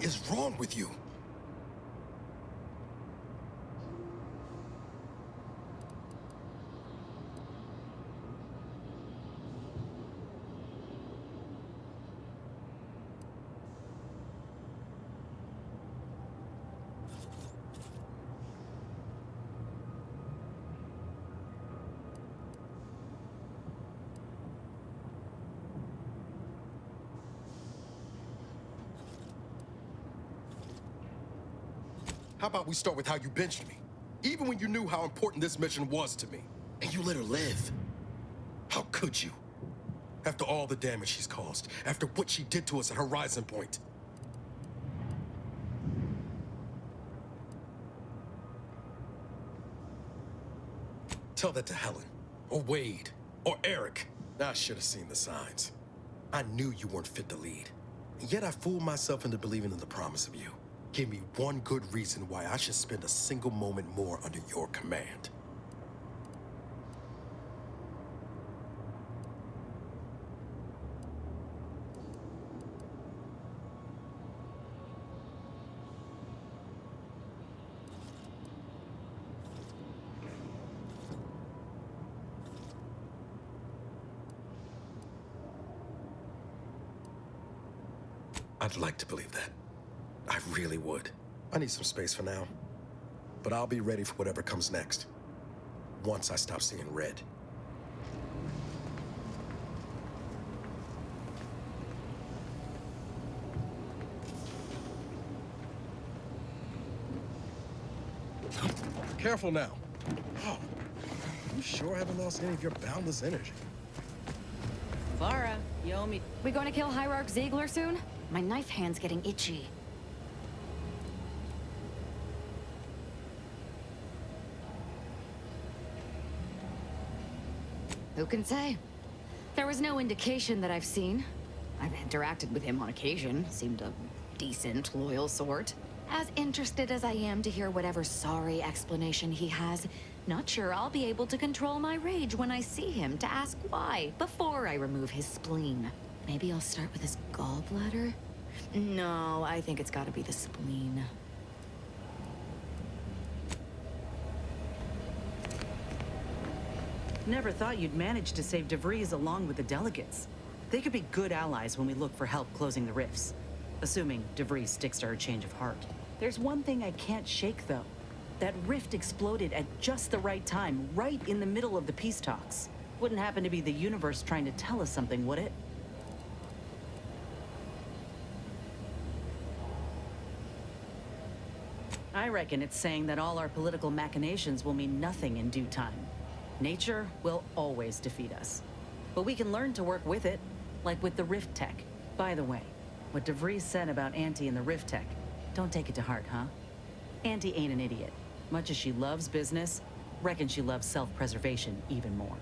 is wrong with you? How about we start with how you benched me? Even when you knew how important this mission was to me. And you let her live. How could you? After all the damage she's caused, after what she did to us at Horizon Point. Tell that to Helen, or Wade, or Eric. I should have seen the signs. I knew you weren't fit to lead. And yet I fooled myself into believing in the promise of you. Give me one good reason why I should spend a single moment more under your command. I'd like to believe that. I really would. I need some space for now. But I'll be ready for whatever comes next. Once I stop seeing red. Careful now. Oh, you sure haven't lost any of your boundless energy. Clara, you owe me. We going to kill Hierarch Ziegler soon? My knife hand's getting itchy. Who can say? There was no indication that I've seen. I've interacted with him on occasion. Seemed a decent, loyal sort. As interested as I am to hear whatever sorry explanation he has, not sure I'll be able to control my rage when I see him to ask why, before I remove his spleen. Maybe I'll start with his gallbladder? No, I think it's gotta be the spleen. Never thought you'd manage to save DeVries along with the delegates. They could be good allies when we look for help closing the rifts. Assuming DeVries sticks to her change of heart. There's one thing I can't shake, though. That rift exploded at just the right time, right in the middle of the peace talks. Wouldn't happen to be the universe trying to tell us something, would it? I reckon it's saying that all our political machinations will mean nothing in due time. Nature will always defeat us. But we can learn to work with it, like with the rift tech. By the way, what DeVries said about Auntie and the rift tech, don't take it to heart, huh? Auntie ain't an idiot. Much as she loves business, reckon she loves self-preservation even more.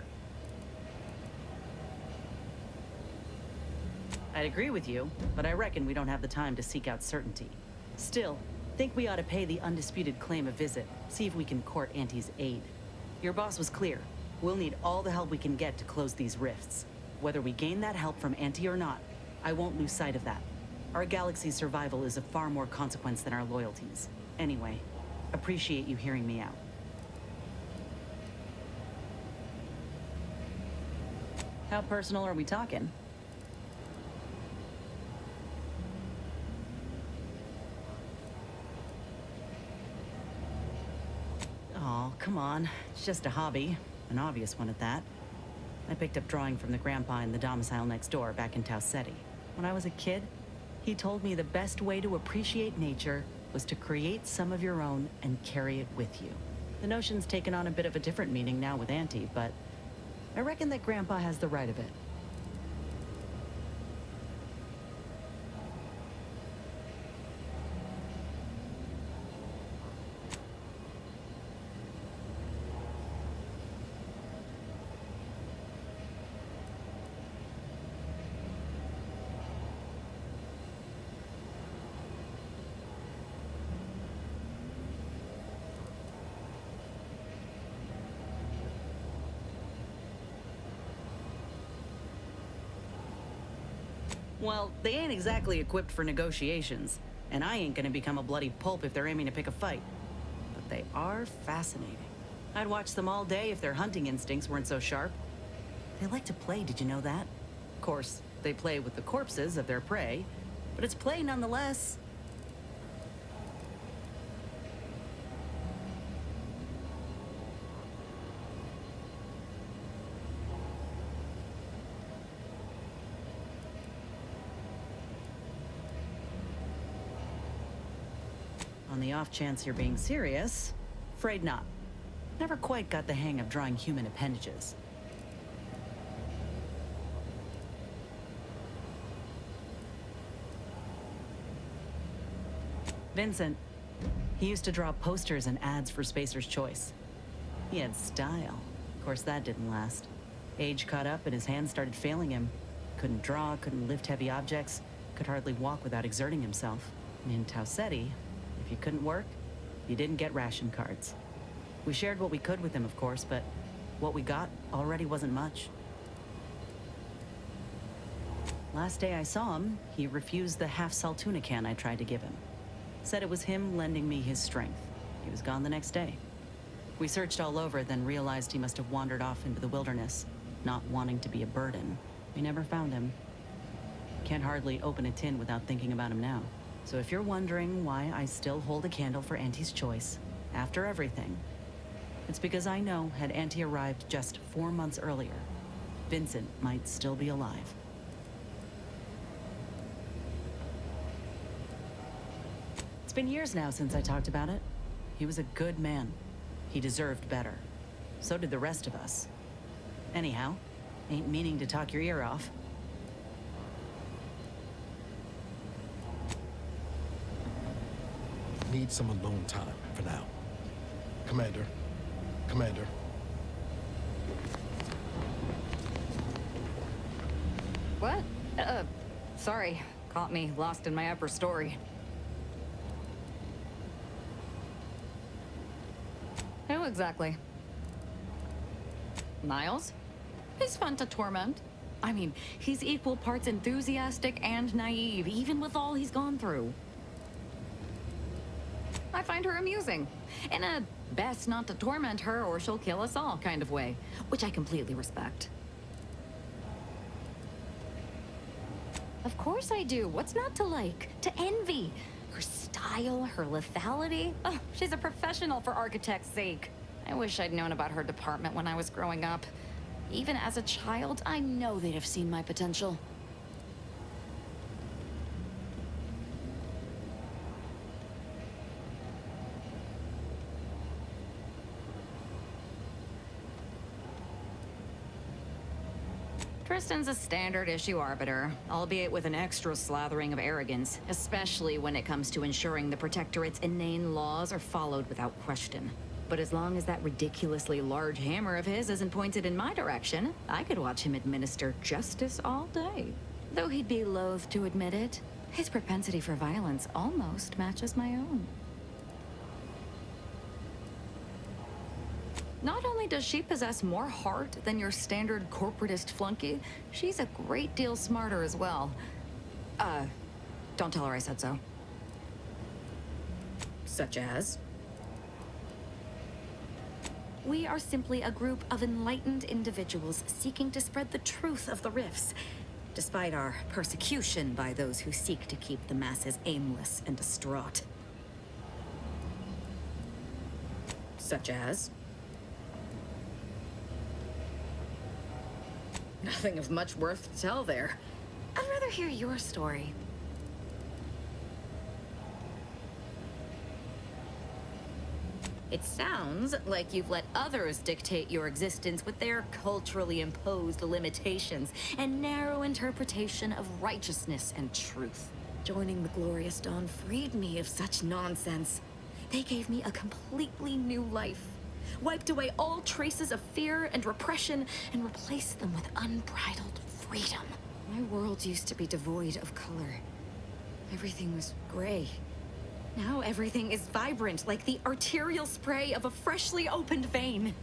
I'd agree with you, but I reckon we don't have the time to seek out certainty. Still, think we ought to pay the undisputed claim a visit, see if we can court Auntie's aid. Your boss was clear. We'll need all the help we can get to close these rifts. Whether we gain that help from Auntie or not, I won't lose sight of that. Our galaxy's survival is of far more consequence than our loyalties. Anyway, appreciate you hearing me out. How personal are we talking? Oh, come on. It's just a hobby. An obvious one at that. I picked up drawing from the grandpa in the domicile next door back in Tau Ceti. When I was a kid, he told me the best way to appreciate nature was to create some of your own and carry it with you. The notion's taken on a bit of a different meaning now with Auntie, but I reckon that grandpa has the right of it. Well, they ain't exactly equipped for negotiations. And I ain't gonna become a bloody pulp if they're aiming to pick a fight. But they are fascinating. I'd watch them all day if their hunting instincts weren't so sharp. They like to play, did you know that? Of course, they play with the corpses of their prey, but it's play nonetheless. On the off chance you're being serious, afraid not. Never quite got the hang of drawing human appendages. Vincent. He used to draw posters and ads for Spacer's Choice. He had style. Of course, that didn't last. Age caught up and his hands started failing him. Couldn't draw, couldn't lift heavy objects, could hardly walk without exerting himself. And in Tau Ceti, if you couldn't work, you didn't get ration cards. We shared what we could with him, of course, but what we got already wasn't much. Last day I saw him, he refused the half-salt tuna can I tried to give him. Said it was him lending me his strength. He was gone the next day. We searched all over, then realized he must have wandered off into the wilderness, not wanting to be a burden. We never found him. Can't hardly open a tin without thinking about him now. So if you're wondering why I still hold a candle for Auntie's choice, after everything, it's because I know had Auntie arrived just 4 months earlier, Vincent might still be alive. It's been years now since I talked about it. He was a good man. He deserved better. So did the rest of us. Anyhow, ain't meaning to talk your ear off. Need some alone time for now. Commander. Commander. What? Sorry. Caught me lost in my upper story. Who exactly? Miles? He's fun to torment. I mean, he's equal parts enthusiastic and naive, even with all he's gone through. I find her amusing. In a best not to torment her or she'll kill us all kind of way, which I completely respect. Of course I do. What's not to like? To envy? Her style, her lethality. Oh, she's a professional for architect's sake. I wish I'd known about her department when I was growing up. Even as a child, I know they'd have seen my potential. Tristan's a standard issue arbiter, albeit with an extra slathering of arrogance, especially when it comes to ensuring the Protectorate's inane laws are followed without question. But as long as that ridiculously large hammer of his isn't pointed in my direction, I could watch him administer justice all day. Though he'd be loath to admit it, his propensity for violence almost matches my own. Not only does she possess more heart than your standard corporatist flunky, she's a great deal smarter as well. Don't tell her I said so. Such as? We are simply a group of enlightened individuals seeking to spread the truth of the rifts, despite our persecution by those who seek to keep the masses aimless and distraught. Such as? Nothing of much worth to tell there. I'd rather hear your story. It sounds like you've let others dictate your existence with their culturally imposed limitations and narrow interpretation of righteousness and truth. Joining the Glorious Dawn freed me of such nonsense. They gave me a completely new life. Wiped away all traces of fear and repression and replaced them with unbridled freedom. My world used to be devoid of color. Everything was gray. Now everything is vibrant, like the arterial spray of a freshly opened vein.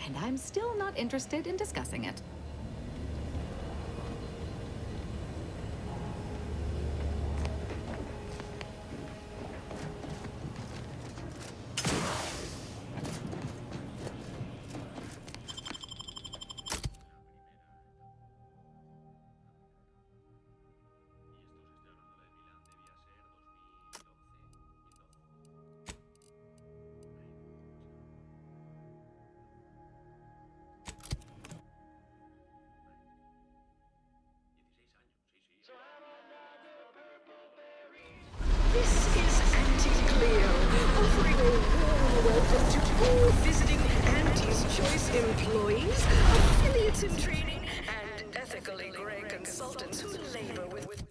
and I'm still not interested in discussing it. This is Anti-Cleo, offering a warm welcome to all visiting Anti's Choice employees, affiliates in training, and ethically grey consultants who labor with...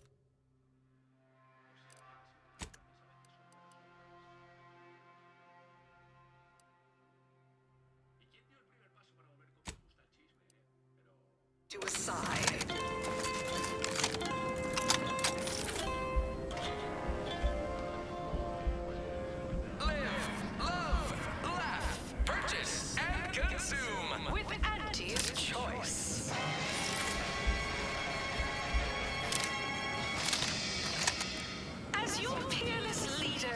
to a side. With Auntie's Choice. As your peerless leader,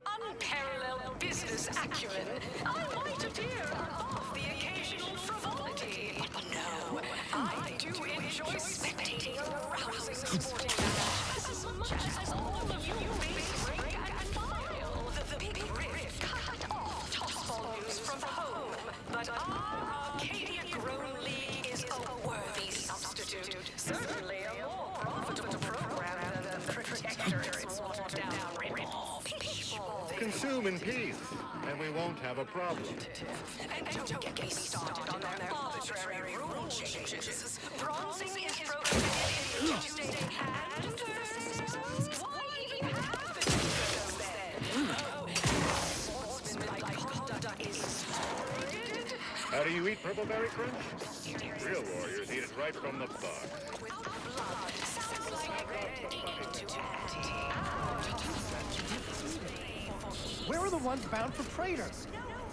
unparalleled business acumen, I might appear above the occasional frivolity. But no, I do enjoy spectating a rousing sporting match as much as all of you base rank and file. The big rift cut off tossball news from home, but our Arcadia-grown league is a worthy substitute. Certainly a more profitable program than the Protector's watered-down rip-off. Consume in peace, and we won't have a problem. And don't get me started on their arbitrary rule changes. Bronzing is prohibited in Tuesday and Thursday. Why even have it then? Sportsmanlike conduct is sordid. How do you eat Purple Berry Crunch? Real warriors eat it right from the box. Blood sounds like red into Where are the ones bound for Prater?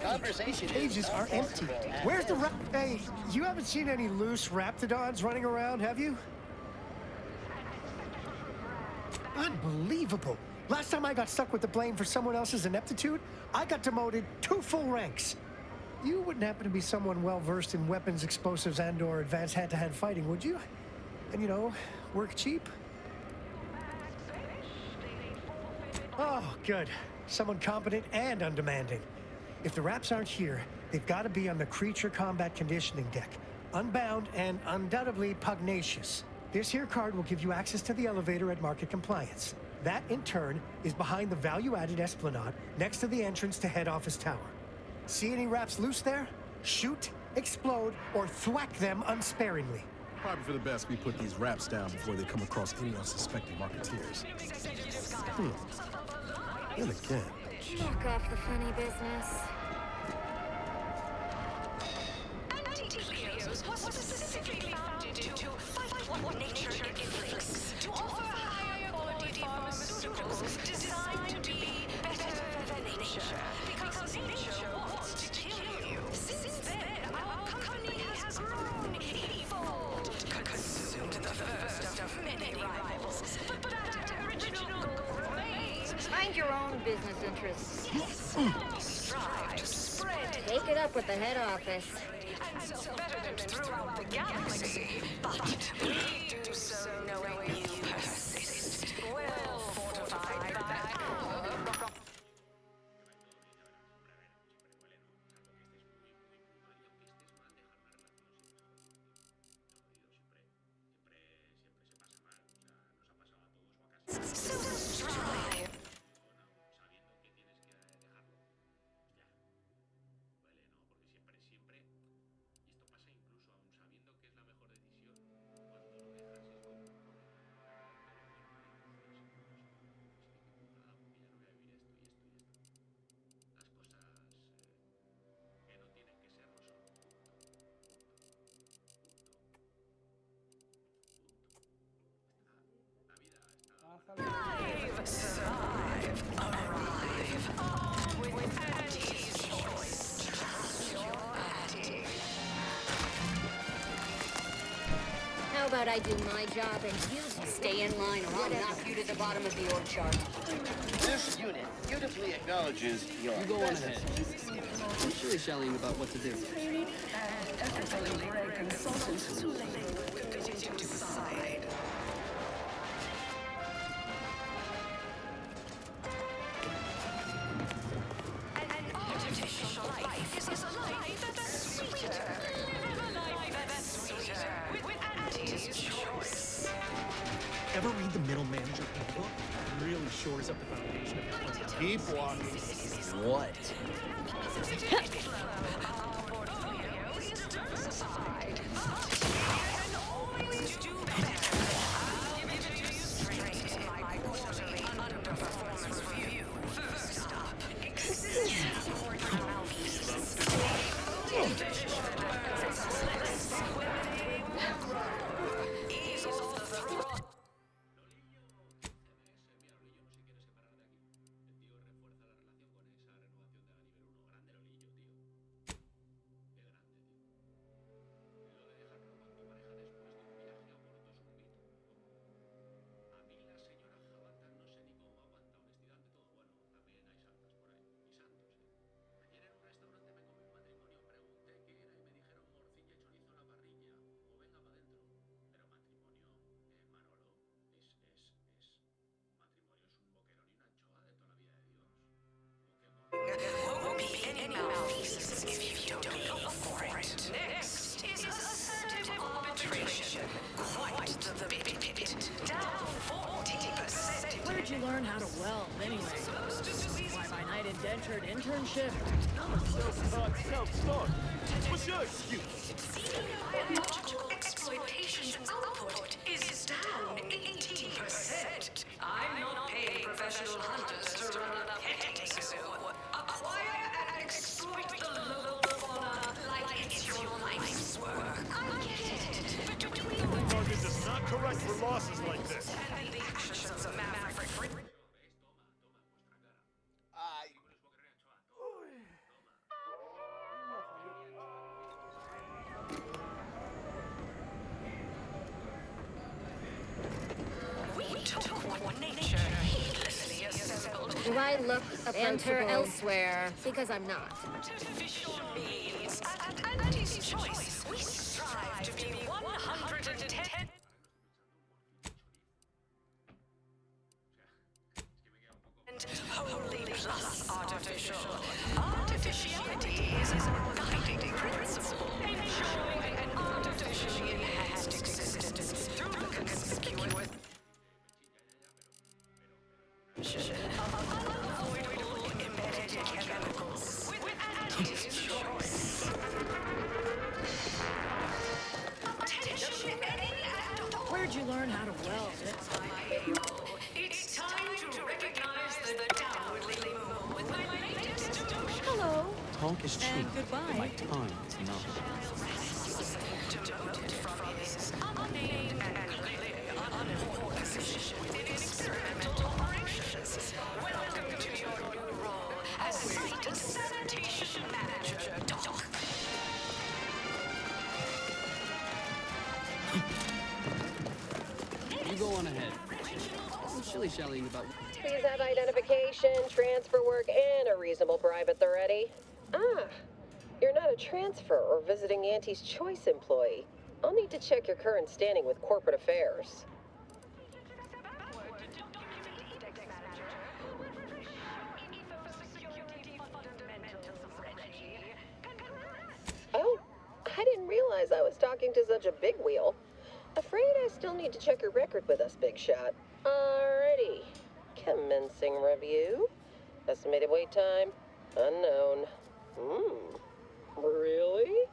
Conversation Cages are empty. Where's the rap? Hey, you haven't seen any loose raptidons running around, have you? Unbelievable. Last time I got stuck with the blame for someone else's ineptitude, I got demoted 2 full ranks. You wouldn't happen to be someone well-versed in weapons, explosives, and/or advanced hand-to-hand fighting, would you? And, you know, work cheap? Oh, good. Someone competent and undemanding. If the Raps aren't here, they've got to be on the creature combat conditioning deck. Unbound and undoubtedly pugnacious. This here card will give you access to the elevator at Market Compliance. That, in turn, is behind the value-added esplanade next to the entrance to Head Office Tower. See any Raps loose there? Shoot, explode, or thwack them unsparingly. Probably for the best we put these Raps down before they come across any unsuspecting marketeers. And again. Knock off the funny business. Anti-Cleos was specifically founded to fight what nature inflicts, to offer higher quality pharmaceuticals designed to be better than nature, because nature wants to kill you. Since then, our company has grown, evolved, consumed the first of many rivals, but our original goal remains. Mind your own business interests. We strive to spread Take it up with the head office. and sell better throughout the galaxy. But we do so knowing you persist. Well fortified by our... So strive. about I do my job and you stay in line or I'll knock you to the bottom of the org chart. This unit beautifully acknowledges your You go on presence. ahead. I'm shilly-shallying about what to do. Ever read The Middle Manager book? Really shores up the foundation of your plan. Keep walking. What? Won't be any malfeasance if you don't go for it. Next is assertive arbitration. Quite the bit. Down 40%. Where'd you learn how to weld, anyway? Fly-by-night indentured internship? I'm a self-taught. What's your excuse? Biological exploitation output is down 18%. I'm not paying professional hunters to run a petting zoo. Acquire and exploit the local fauna like it's your life's work. I get it, but between the Target does not correct for losses like this. and the actions of Maverick. We took what nature heedlessly assembled. Do I look enter elsewhere? Because I'm not. Artificial means. At Andy's choice, we strive to be 110. And wholly plus artificial. Artificiality is our guiding principle. Enjoying an artificially enhanced existence through the conspicuous of unavoidable embedded chemicals. With Andy's choice. Attention, any and all. Where'd you learn how to weld? It's time to recognize the downwardly move with my latest devotion. Hello. Talk is cheap. And goodbye. My time is not. Demoted from his unnamed and clearly unimportant position within experimental operations. Welcome to your new role as Site and Sanitation Manager, Doc. You go on ahead. I'm shilly-shallying about. Please have identification, transfer work, and a reasonable bribe at the ready. Ah, you're not a transfer or visiting Auntie's Choice employee. I'll need to check your current standing with corporate affairs. Oh, I didn't realize I was talking to such a big wheel. Afraid I still need to check your record with us, Big Shot. Alrighty. Commencing review. Estimated wait time? Unknown. Really?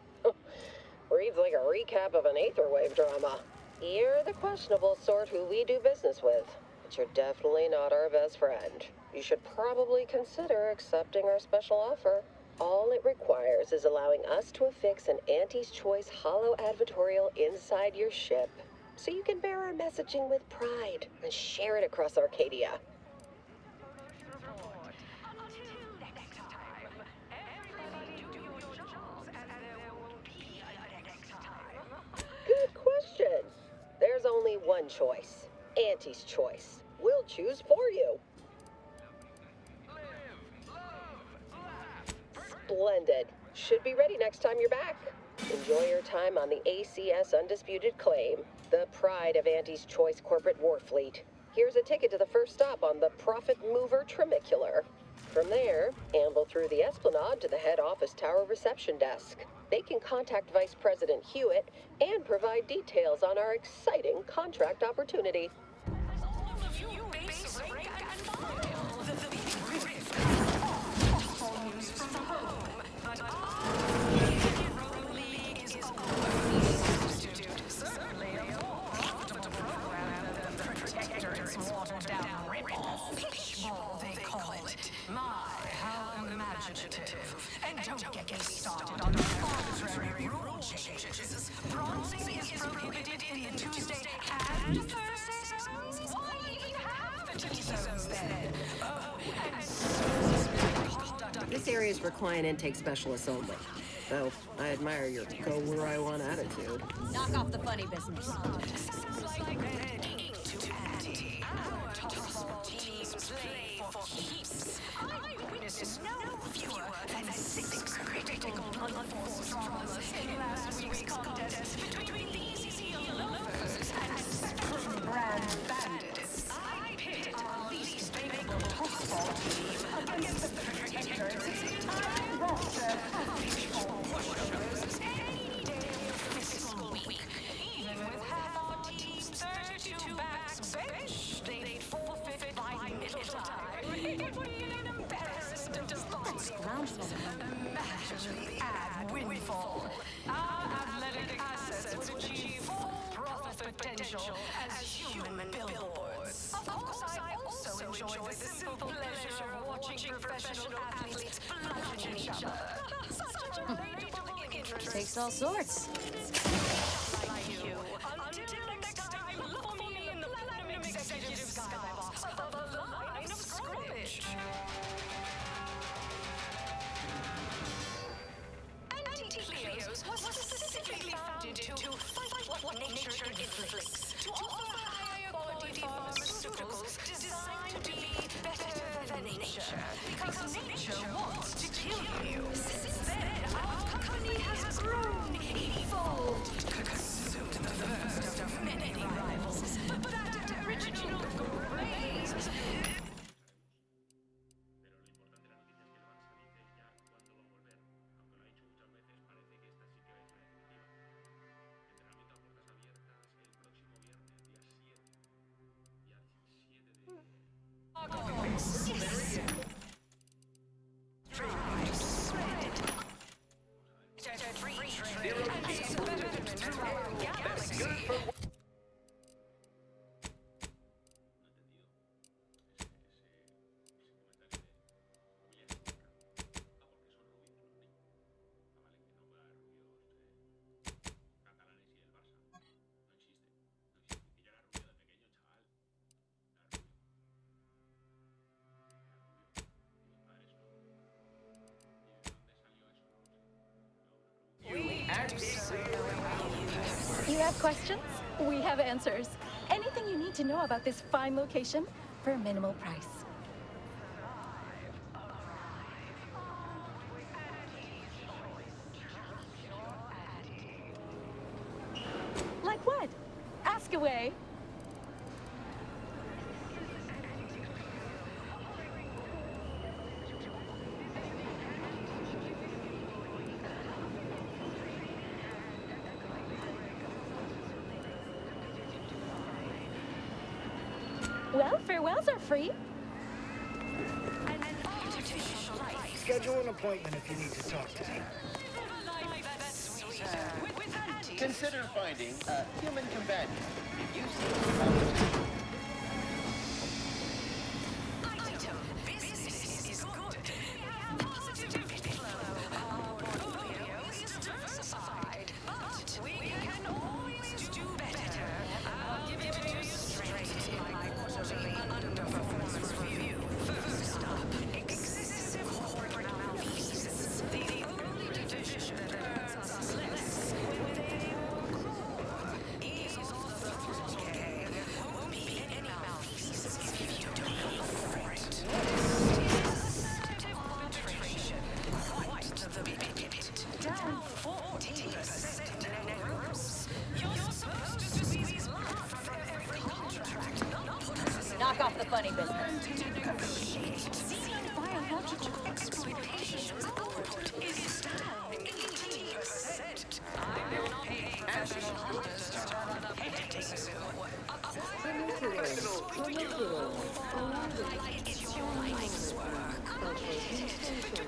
Reads like a recap of an Aetherwave drama. You're the questionable sort who we do business with, but you're definitely not our best friend. You should probably consider accepting our special offer. All it requires is allowing us to affix an Auntie's Choice holo advertorial inside your ship, so you can bear our messaging with pride and share it across Arcadia. Good question. one choice. Auntie's choice. We'll choose for you. Splendid. Should be ready next time you're back. Enjoy your time on the ACS Undisputed Claim, the pride of Auntie's Choice corporate war fleet. Here's a ticket to the first stop on the Profit Mover Trimicular. From there, amble through the Esplanade to the head office tower reception desk. They can contact Vice President Hewitt and provide details on our exciting contract opportunity. And don't get me started on arbitrary rule changes. Bronzing is prohibited in Tuesday and Thursday zones. Why even have the T-zones then? This area is for client intake specialists only. Though, I admire your go-where-I-want attitude. Knock off the funny business. Witnesses no fewer than 6 critical unforced traumas in last week's contest between the easy loafers and Spectrum brand bandits. I pitted our least favorable tossball team against the Protector's entire roster of visual pushers any day of the fiscal week. Even with half our team's 32 backs bench, they'd forfeit by middle time. It would be an embarrassment to imagine the ad windfall. Our athletic assets would achieve full profit potential as human billboards. Of course, I also enjoy the simple pleasure of watching professional athletes bludgeon each other. Such a relatable interest. Takes all sorts. Like you. Until next time, look for me in the platinum executive skybox above the line of scrimmage. Anti-Cleos was specifically founded to fight what nature inflicts, to offer higher quality pharmaceuticals designed to be better than nature, because nature wants to kill you. Since then, our company has grown, evolved, consumed the first of many rivals, but at original grace. You have questions? We have answers. Anything you need to know about this fine location for a minimal price. Like what? Ask away. Well, farewells are free. Schedule an appointment if you need to talk to me. Consider finding a human companion. If you see competition. Business is good. We have positive flow. Our portfolio is diversified, but we can always do better. I'll give it to you straight in my quarterly underperformance review. First up, excessive corporate malfeasance. The only division that earns us less with a core. Ease off the throttle, gang. off the funny business. Biological exploitation output is down 18%. I'm not paying professional hunters to run a petting zoo. It's your life's work.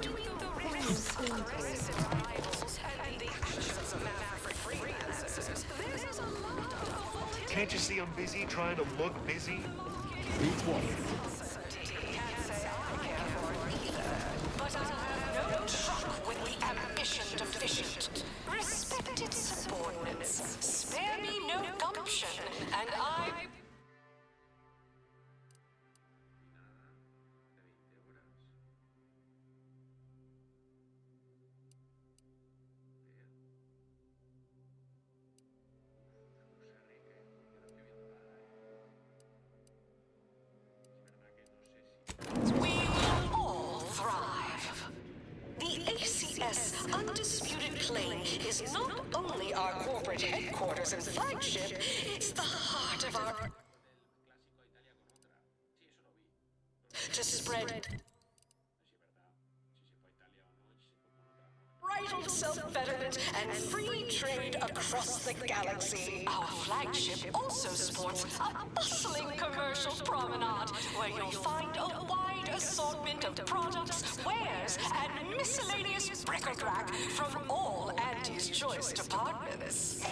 Doing the riffs, aggressive rivals, and the actions of maverick freelancers. There's a lot of... Can't you see I'm busy trying to look busy? Beats one. But I have no truck with the ambition deficient. Respected subordinates, spare me no gumption, and I... We will all thrive. The ACS undisputed claim is not only our corporate headquarters and flagship, it's the heart of our... to spread... bridal self-betterment and free trade across the galaxy. Our flagship also sports a bustling commercial promenade where you'll find a wide assortment of products, wares, and miscellaneous bric-a-brac from all Auntie's Choice departments.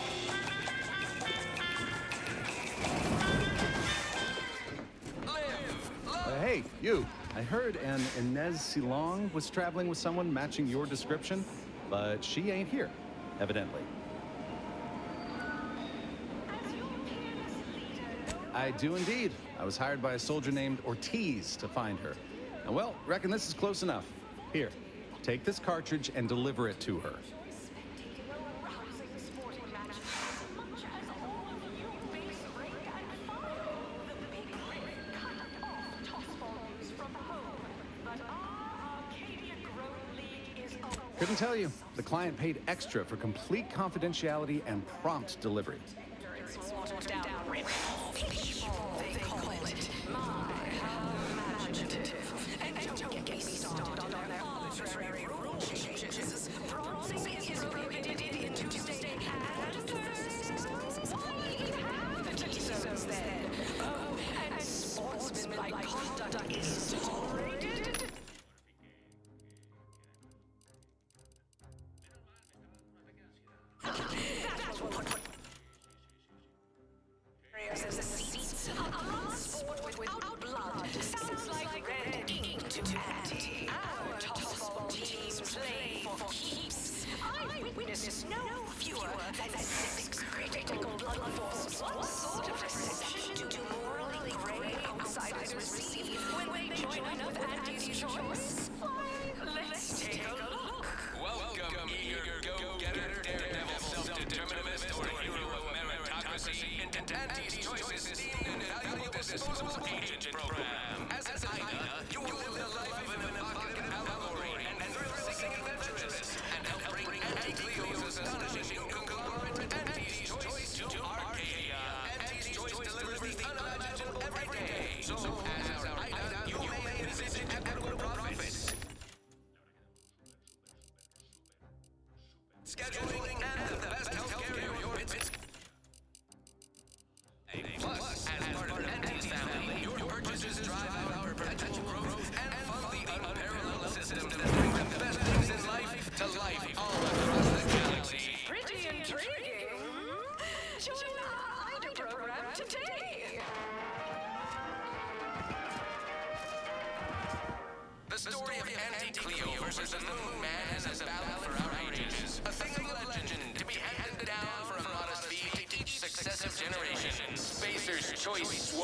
Hey, you. I heard an Inez Silong was traveling with someone matching your description, but she ain't here, evidently. I do indeed. I was hired by a soldier named Ortiz to find her. And well, reckon this is close enough. Here, take this cartridge and deliver it to her. Couldn't tell you. The client paid extra for complete confidentiality and prompt delivery.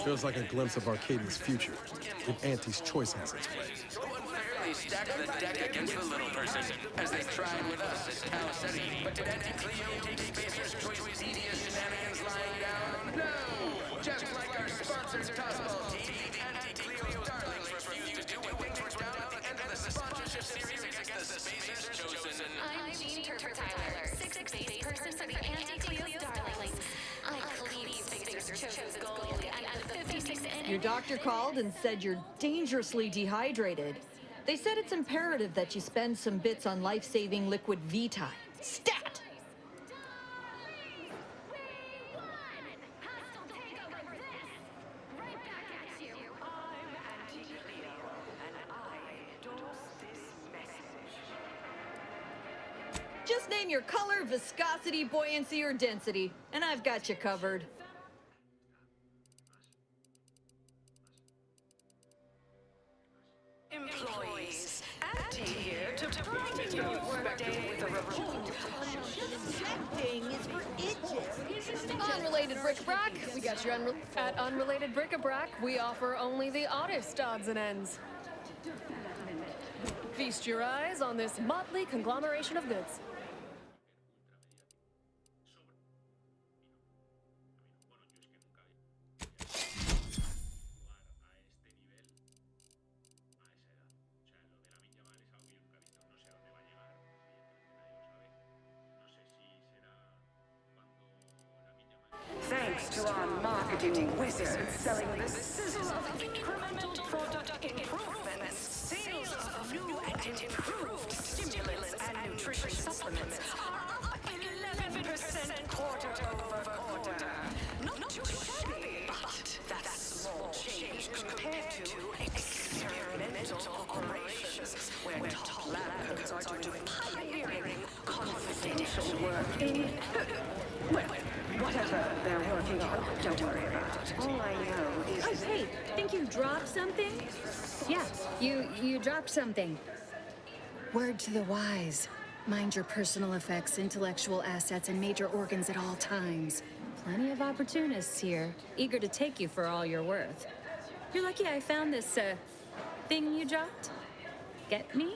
Feels like a glimpse of Arcadia's future, if Auntie's Choice has its way. Unfairly stack the deck against the little person, as they tried with us at Tau City. But did Auntie Cleo take Spacer's Choice's tedious shenanigans lying down? No! Just like our sponsored tossball team, Auntie Cleo's darlings refused to do what things were down at the end of the sponsorship series against the Spacer's Chosen. I'm Jean Turfer Tyler, sixth base person for the Auntie Cleo's Darlings. I cleave Spacer's Chosen gold and the 56th Your doctor called and said you're dangerously dehydrated. They said it's imperative that you spend some bits on life-saving liquid VTI. Stat! Just name your color, viscosity, buoyancy, or density, and I've got you covered. Employees, Andy here to brighten your workday with a report. Is for itches. Unrelated bric-a-brac, we got you at Unrelated Bric-a-brac, we offer only the oddest odds and ends. Feast your eyes on this motley conglomeration of goods. Thanks to our marketing wizards selling the sizzle of incremental product improvements, sales of new and improved stimulants and nutrition supplements are up 11% quarter-over-quarter. Not too shabby, but that's small change compared to experimental operations where top lab coats are doing pioneering, confidential work in... well, whatever they're working on, don't worry about it. All I know is... Oh, hey, think you dropped something? Yeah, you dropped something. Word to the wise. Mind your personal effects, intellectual assets, and major organs at all times. Plenty of opportunists here, eager to take you for all you're worth. You're lucky I found this, thing you dropped. Get me?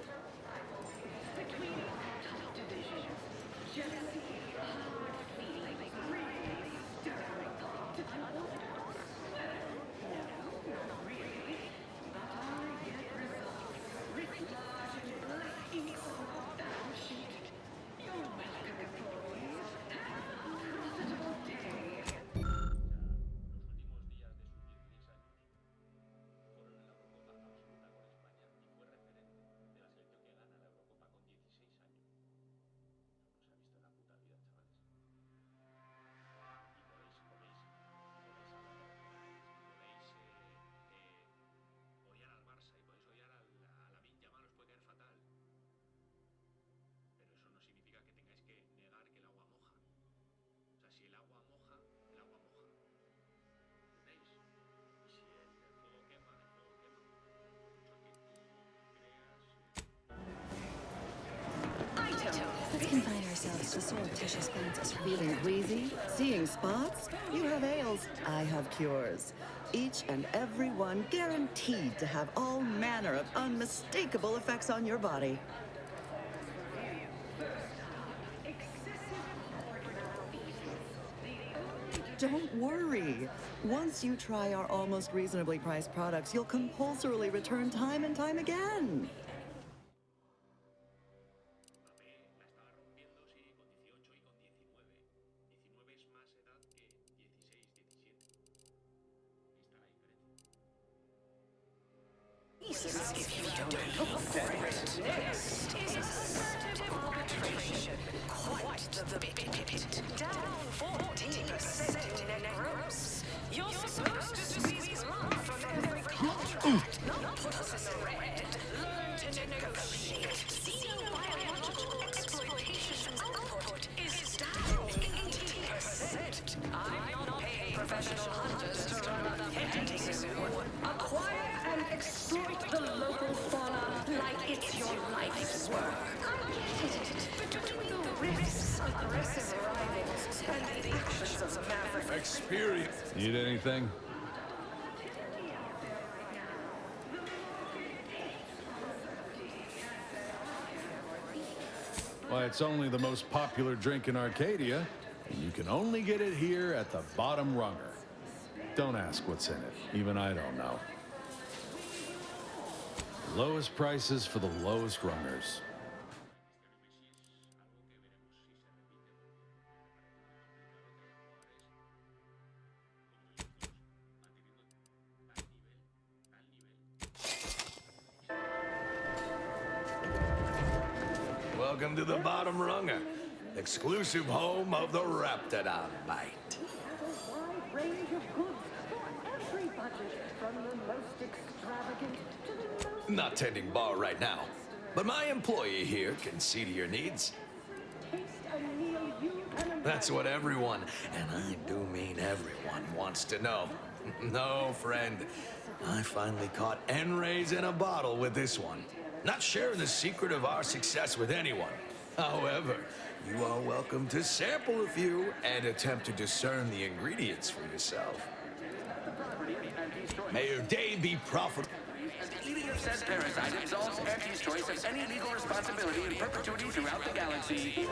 Let's confine ourselves to surreptitious glances. Feeling queasy? Seeing spots? You have ails. I have cures. Each and every one guaranteed to have all manner of unmistakable effects on your body. Don't worry. Once you try our almost reasonably priced products, you'll compulsorily return time and time again. If you don't look for it, next is assertive arbitration. Quite the bit. Down 14% in net gross. You're supposed to squeeze love from every contract, not put us in the red. Learn to negotiate. Xenobiological exploitation output is down 80%. I'm not paying professional hunters to run a petting zoo. Acquire and exploit the local fauna like it's your life's work. I get it. Between the risks of aggressive rivals and the actions of maverick Experience. Need anything? Why, it's only the most popular drink in Arcadia, and you can only get it here at the bottom runger. Don't ask what's in it. Even I don't know. Lowest prices for the lowest runners. welcome to the bottom runger. Exclusive home of the Raptidon Bite. Range of goods for every budget, from the most extravagant to the most... Not tending bar right now, but my employee here can see to your needs. Taste a meal you can imagine. That's what everyone, and I do mean everyone, wants to know. No, friend, I finally caught N-rays in a bottle with this one. Not sharing the secret of our success with anyone. However, you are welcome to sample a few and attempt to discern the ingredients for yourself. May your day be profitable. Eating of said parasite absolves Auntie's choice of any legal responsibility in perpetuity throughout the galaxy.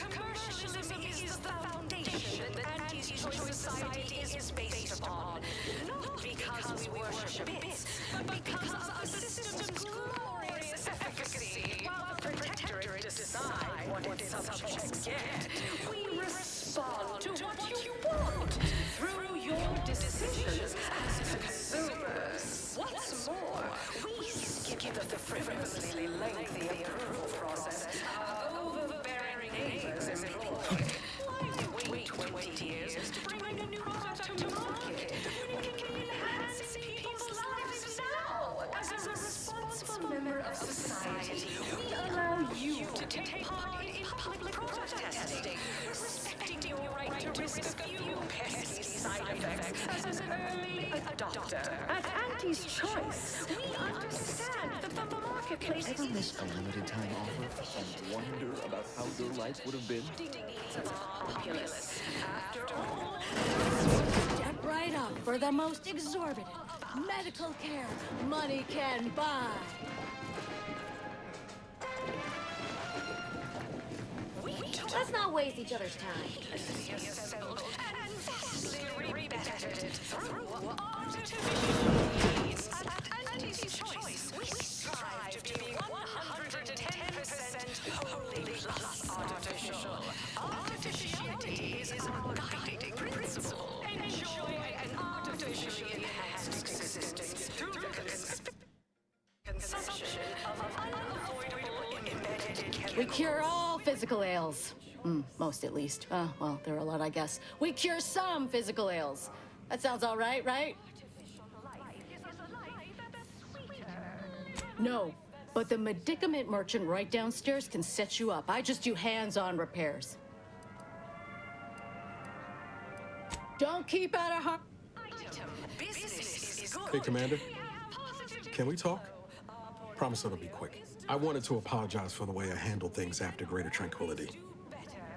Commercialism is the foundation that Auntie's Choice Society is based upon. Not because we worship bits, but because of the system's glorious efficacy. While the Protectorate decide what its subjects get, we respond to what you want through your decisions as consumers. What's more, we skip the frivolously lengthy approval process our overbearing neighbors employ. Why wait 20 years to bring a new product to market? We can enhance people's lives now. As a responsible member of society, we allow you to take part in public product testing, respecting your right to risk a few pesky side effects as an early adopter. At Auntie's Choice, we understand that the marketplace Ever miss a limited time offer and wonder about how your life would have been? After all, Step right up for the most exorbitant medical care money can buy. Let's not waste each other's time. At Auntie's Choice, we strive to be 110% wholly plus artificial. Artificiality is our guiding principle. Enjoy an artificially enhanced existence through the consumption of unavoidable embedded chemicals. We cure all physical ails. Most at least. Well, there are a lot, I guess. We cure some physical ails. That sounds all right, right? No, but the medicament merchant right downstairs can set you up. I just do hands-on repairs. Don't keep out of harm. Hey, Commander. Can we talk? Promise it'll be quick. I wanted to apologize for the way I handled things after Greater Tranquility.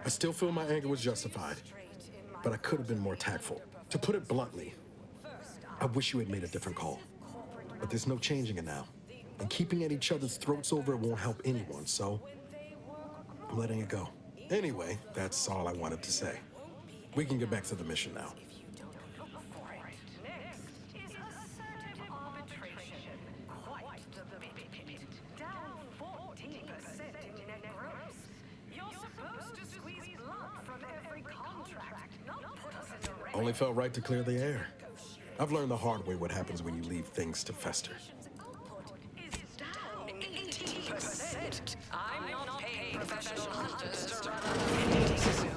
I still feel my anger was justified, but I could have been more tactful. To put it bluntly, I wish you had made a different call. But there's no changing it now. And keeping at each other's throats over it won't help anyone, so I'm letting it go. Anyway, that's all I wanted to say. We can get back to the mission now. Only felt right to clear the air. I've learned the hard way what happens when you leave things to fester. I'm not paying professional hunters to run an entity zoo.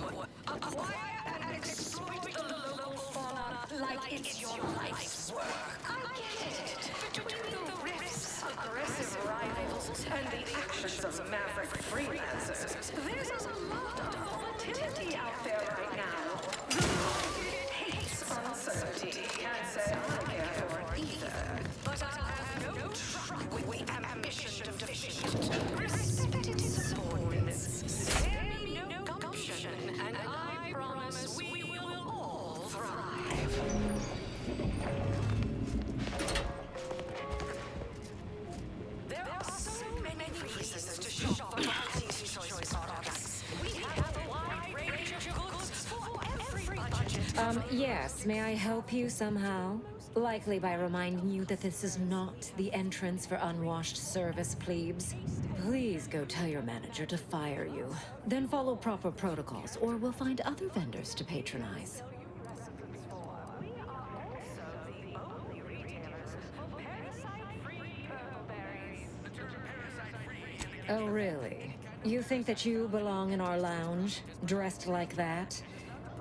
Acquire and exploit the local fauna like it's your life's work. I get it. Between the rifts, aggressive rivals, and the actions of maverick freelancers, there's a lot of volatility out there right now. The market hates uncertainty. Can't say I care for it either. But I have no truck with ambition deficient. Respected subordinates, spare me no gumption, and I promise we will all thrive. There are so many reasons to shop for Auntie's Choice products. We have a wide range of goods for every budget. Yes, may I help you somehow? Likely by reminding you that this is not the entrance for unwashed service plebes. Please go tell your manager to fire you. Then follow proper protocols, or we'll find other vendors to patronize. Oh, really? You think that you belong in our lounge, dressed like that?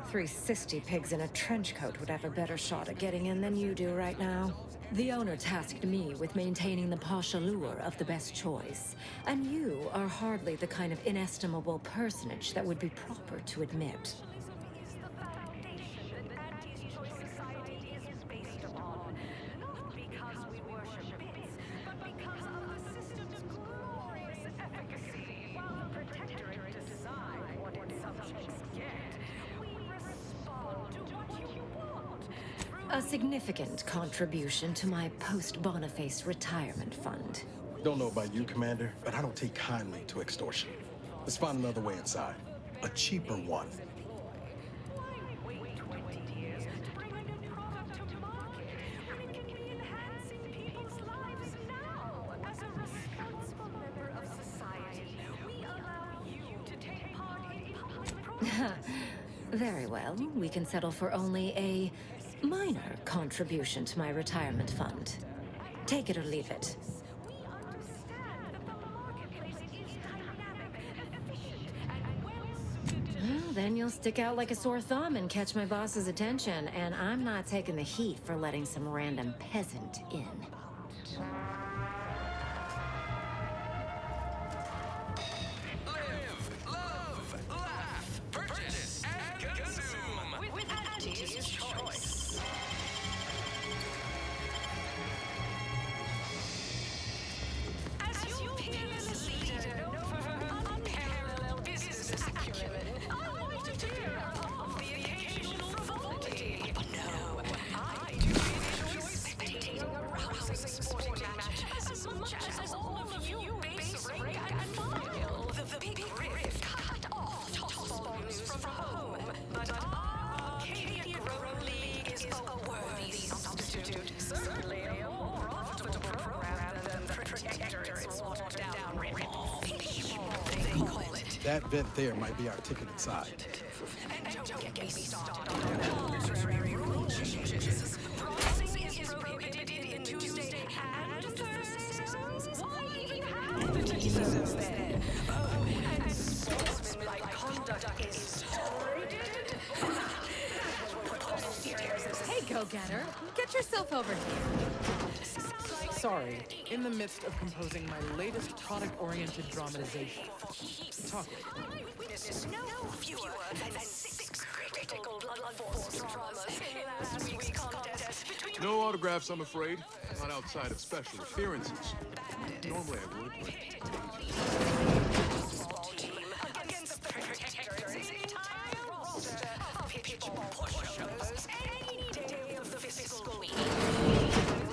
3 cysty pigs in a trench coat would have a better shot at getting in than you do right now. The owner tasked me with maintaining the posh allure of the best choice, and you are hardly the kind of inestimable personage that would be proper to admit. A significant contribution to my post-Boniface retirement fund. Don't know about you, Commander, but I don't take kindly to extortion. Let's find another way inside. A cheaper one. Very well, we can settle for only a minor contribution to my retirement fund. Take it or leave it. Well, then you'll stick out like a sore thumb and catch my boss's attention, and I'm not taking the heat for letting some random peasant in. That vent there might be our ticket inside. And don't get me started on arbitrary rule changes. Crossing is prohibited in Tuesday and Thursdays. Why even have the teasers then? Oh, and sportsmanlike conduct is tolerated. Hey, go-getter. Get yourself over here. Sorry, in the midst of composing my latest product-oriented dramatization. Talk later. Witnessed no fewer than 6 critical blood force dramas in last week's contest between... No autographs, I'm afraid. Not outside of special appearances. Normally I would, but... against the Protector's entire roster of pitchball pushers any day of the fiscal week.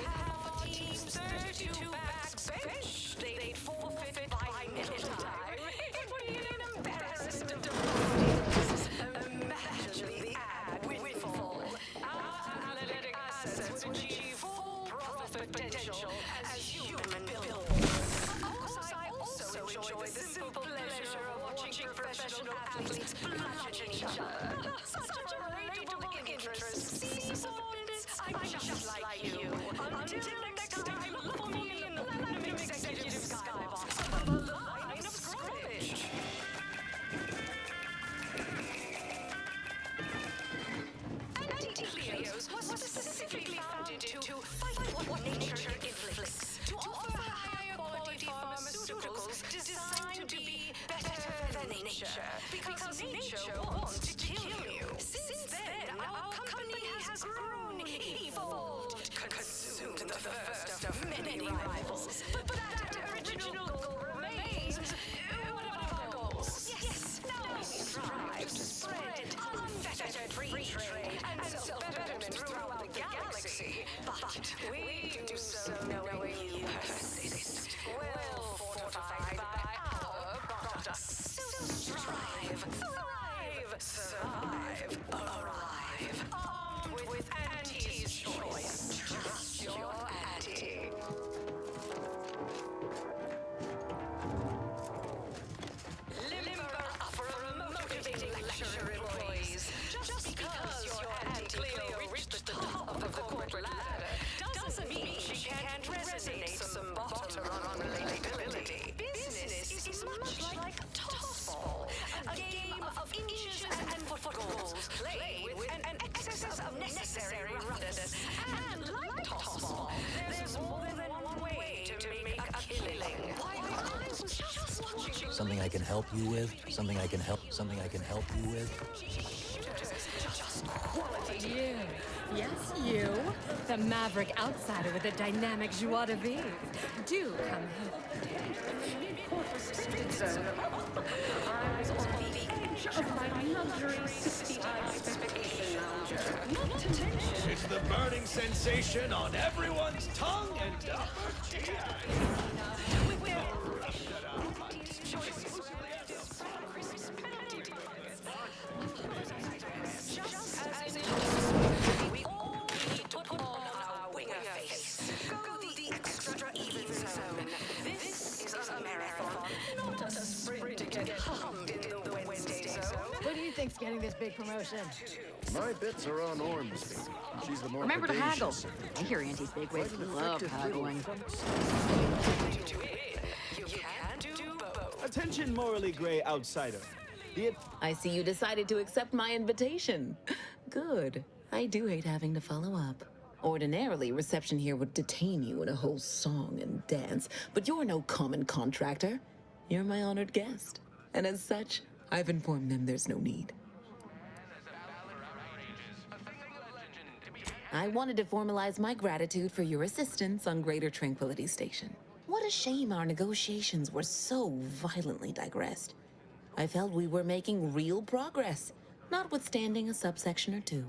Have teams 32 backbench, they'd forfeit by midtime. It would be an embarrassment of democracies. Imagine the ad windfall. Our athletic assets would achieve full profit potential as human billboards. Of course, I also enjoy the simple pleasure of watching professional athletes bludgeon each other. Such a relatable interest. See, subordinates, I'm just like you. Until next time, look for me in the Platinum Executive Skybox of the line of scrimmage. Anti-Cleos was specifically founded to fight what nature inflicts, to offer higher quality pharmaceuticals designed to be better than nature, because nature wants to kill you. Since then, our company has grown, evolved, consumed the first of many rivals. But that original goal remains. What about our goals? Yes, now we strive to spread unfettered free trade and self-betterment throughout the galaxy. But we do so knowing you persist, well fortified by our products. So strive, thrive, survive, arrive. Armed with Auntie's choice. Trust your Auntie. Something I can help you with? Something I can help you with? You. Yes, you. The maverick outsider with a dynamic joie de vivre. Do come It's the burning sensation on everyone's tongue and upper GI. Who do you think's getting this big promotion? My bets are on Ormsby. She's the more Remember to haggle. predacious. I hear Auntie's bigwigs love haggling. Attention, morally gray outsider. I see you decided to accept my invitation. Good. I do hate having to follow up. Ordinarily, reception here would detain you in a whole song and dance, but you're no common contractor. You're my honored guest. And as such, I've informed them there's no need. I wanted to formalize my gratitude for your assistance on Greater Tranquility Station. What a shame our negotiations were so violently digressed. I felt we were making real progress, notwithstanding a subsection or two.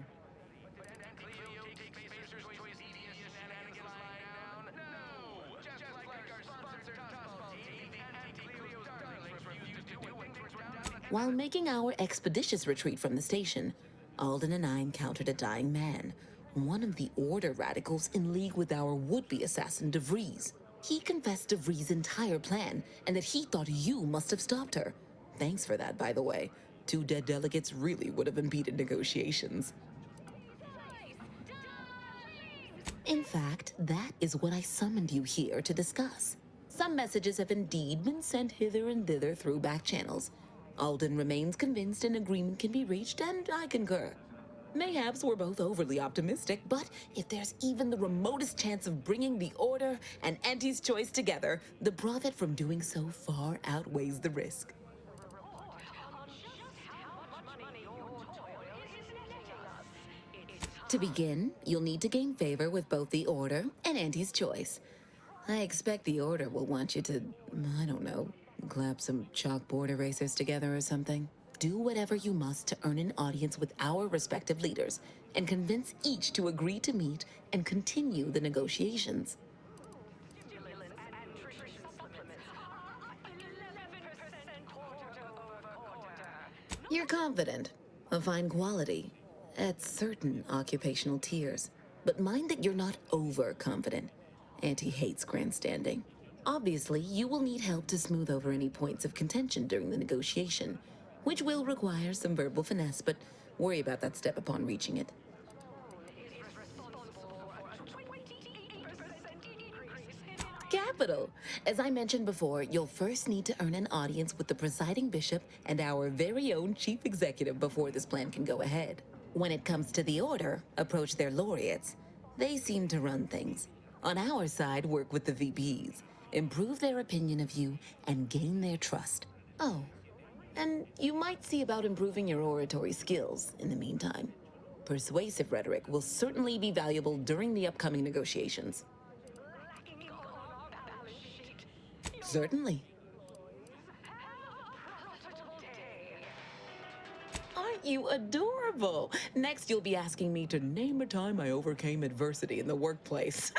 While making our expeditious retreat from the station, Alden and I encountered a dying man, one of the Order radicals in league with our would-be assassin DeVries. He confessed DeVries' entire plan and that he thought you must have stopped her. Thanks for that, by the way. 2 dead delegates really would have impeded negotiations. In fact, that is what I summoned you here to discuss. Some messages have indeed been sent hither and thither through back channels. Alden remains convinced an agreement can be reached, and I concur. Mayhaps we're both overly optimistic, but if there's even the remotest chance of bringing the Order and Auntie's Choice together, the profit from doing so far outweighs the risk. To begin, you'll need to gain favor with both the Order and Auntie's Choice. I expect the Order will want you to, I don't know, clap some chalkboard erasers together or something. Do whatever you must to earn an audience with our respective leaders and convince each to agree to meet and continue the negotiations. You're confident, of fine quality, at certain occupational tiers. But mind that you're not overconfident. Auntie hates grandstanding. Obviously, you will need help to smooth over any points of contention during the negotiation, which will require some verbal finesse, but worry about that step upon reaching it. Capital! As I mentioned before, you'll first need to earn an audience with the presiding bishop and our very own chief executive before this plan can go ahead. When it comes to the Order, approach their laureates. They seem to run things. On our side, work with the VPs, improve their opinion of you, and gain their trust. Oh, and you might see about improving your oratory skills in the meantime. Persuasive rhetoric will certainly be valuable during the upcoming negotiations. Certainly. Aren't you adorable? Next, you'll be asking me to name a time I overcame adversity in the workplace.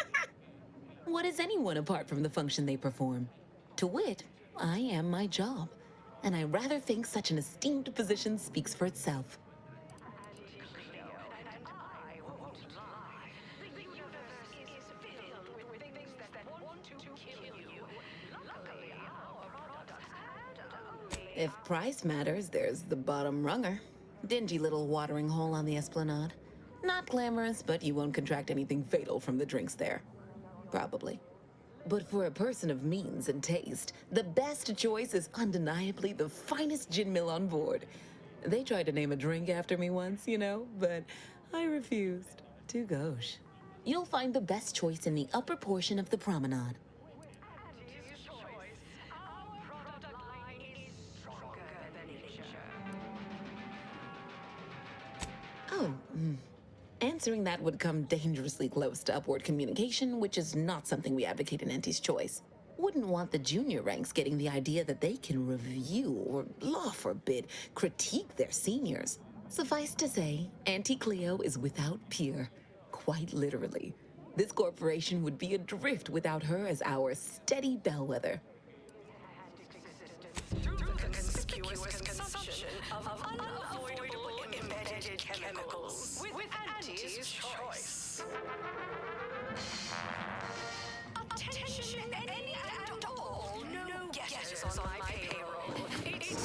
What is anyone apart from the function they perform? To wit, I am my job, and I rather think such an esteemed position speaks for itself. If price matters, there's the bottom runger. Dingy little watering hole on the Esplanade. Not glamorous, but you won't contract anything fatal from the drinks there. Probably. But for a person of means and taste, the best choice is undeniably the finest gin mill on board. They tried to name a drink after me once, you know, but I refused. Too gauche. You'll find the best choice in the upper portion of the promenade. Answering that would come dangerously close to upward communication, which is not something we advocate in Auntie's Choice. Wouldn't want the junior ranks getting the idea that they can review or, law forbid, critique their seniors. Suffice to say, Auntie Cleo is without peer, quite literally. This corporation would be adrift without her as our steady bellwether. Through the conspicuous consumption of unavoidable embedded chemicals with Auntie's Choice. Attention, any and all. No guesses on my payroll.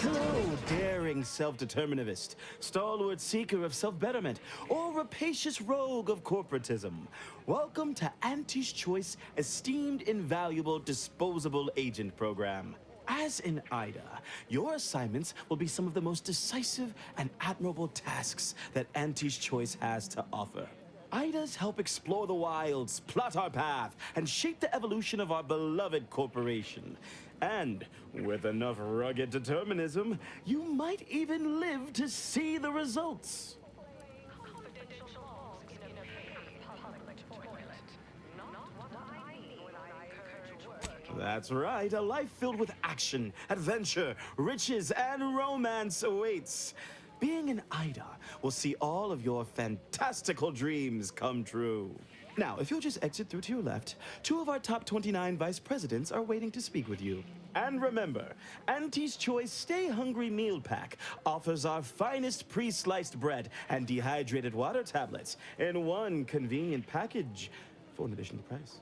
Hello, daring self-determinativist, stalwart seeker of self-betterment, or rapacious rogue of corporatism. Welcome to Auntie's Choice Esteemed Invaluable Disposable Agent Program. As in IDA, your assignments will be some of the most decisive and admirable tasks that Auntie's Choice has to offer. IDAs help explore the wilds, plot our path, and shape the evolution of our beloved corporation. And with enough rugged determinism, you might even live to see the results. That's right, a life filled with action, adventure, riches, and romance awaits. Being an IDA will see all of your fantastical dreams come true. Now, if you'll just exit through to your left, 2 of our top 29 vice presidents are waiting to speak with you. And remember, Auntie's Choice Stay Hungry Meal Pack offers our finest pre-sliced bread and dehydrated water tablets in one convenient package for an additional price.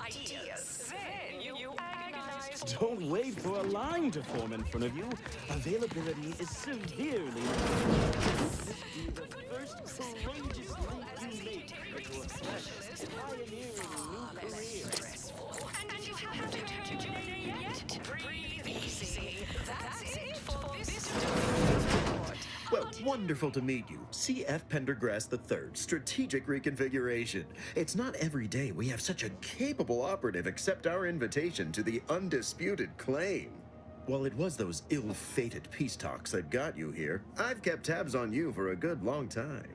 Ideas. Then you agonize. Don't wait for a line to form in front of you. Availability is severely limited. This is the first courageous leap you make into a pioneering new career. And you haven't heard your name yet? Breathe easy. That's it for this report. Well, wonderful to meet you. CF Pendergrass III, Strategic Reconfiguration. It's not every day we have such a capable operative accept our invitation to the undisputed claim. While it was those ill-fated peace talks that got you here, I've kept tabs on you for a good long time.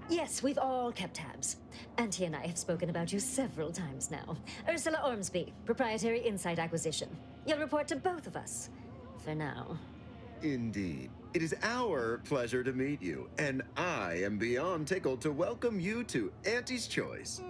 Yes, we've all kept tabs. Auntie and I have spoken about you several times now. Ursula Ormsby, Proprietary Insight Acquisition. You'll report to both of us. For now. Indeed. It is our pleasure to meet you, and I am beyond tickled to welcome you to Auntie's Choice.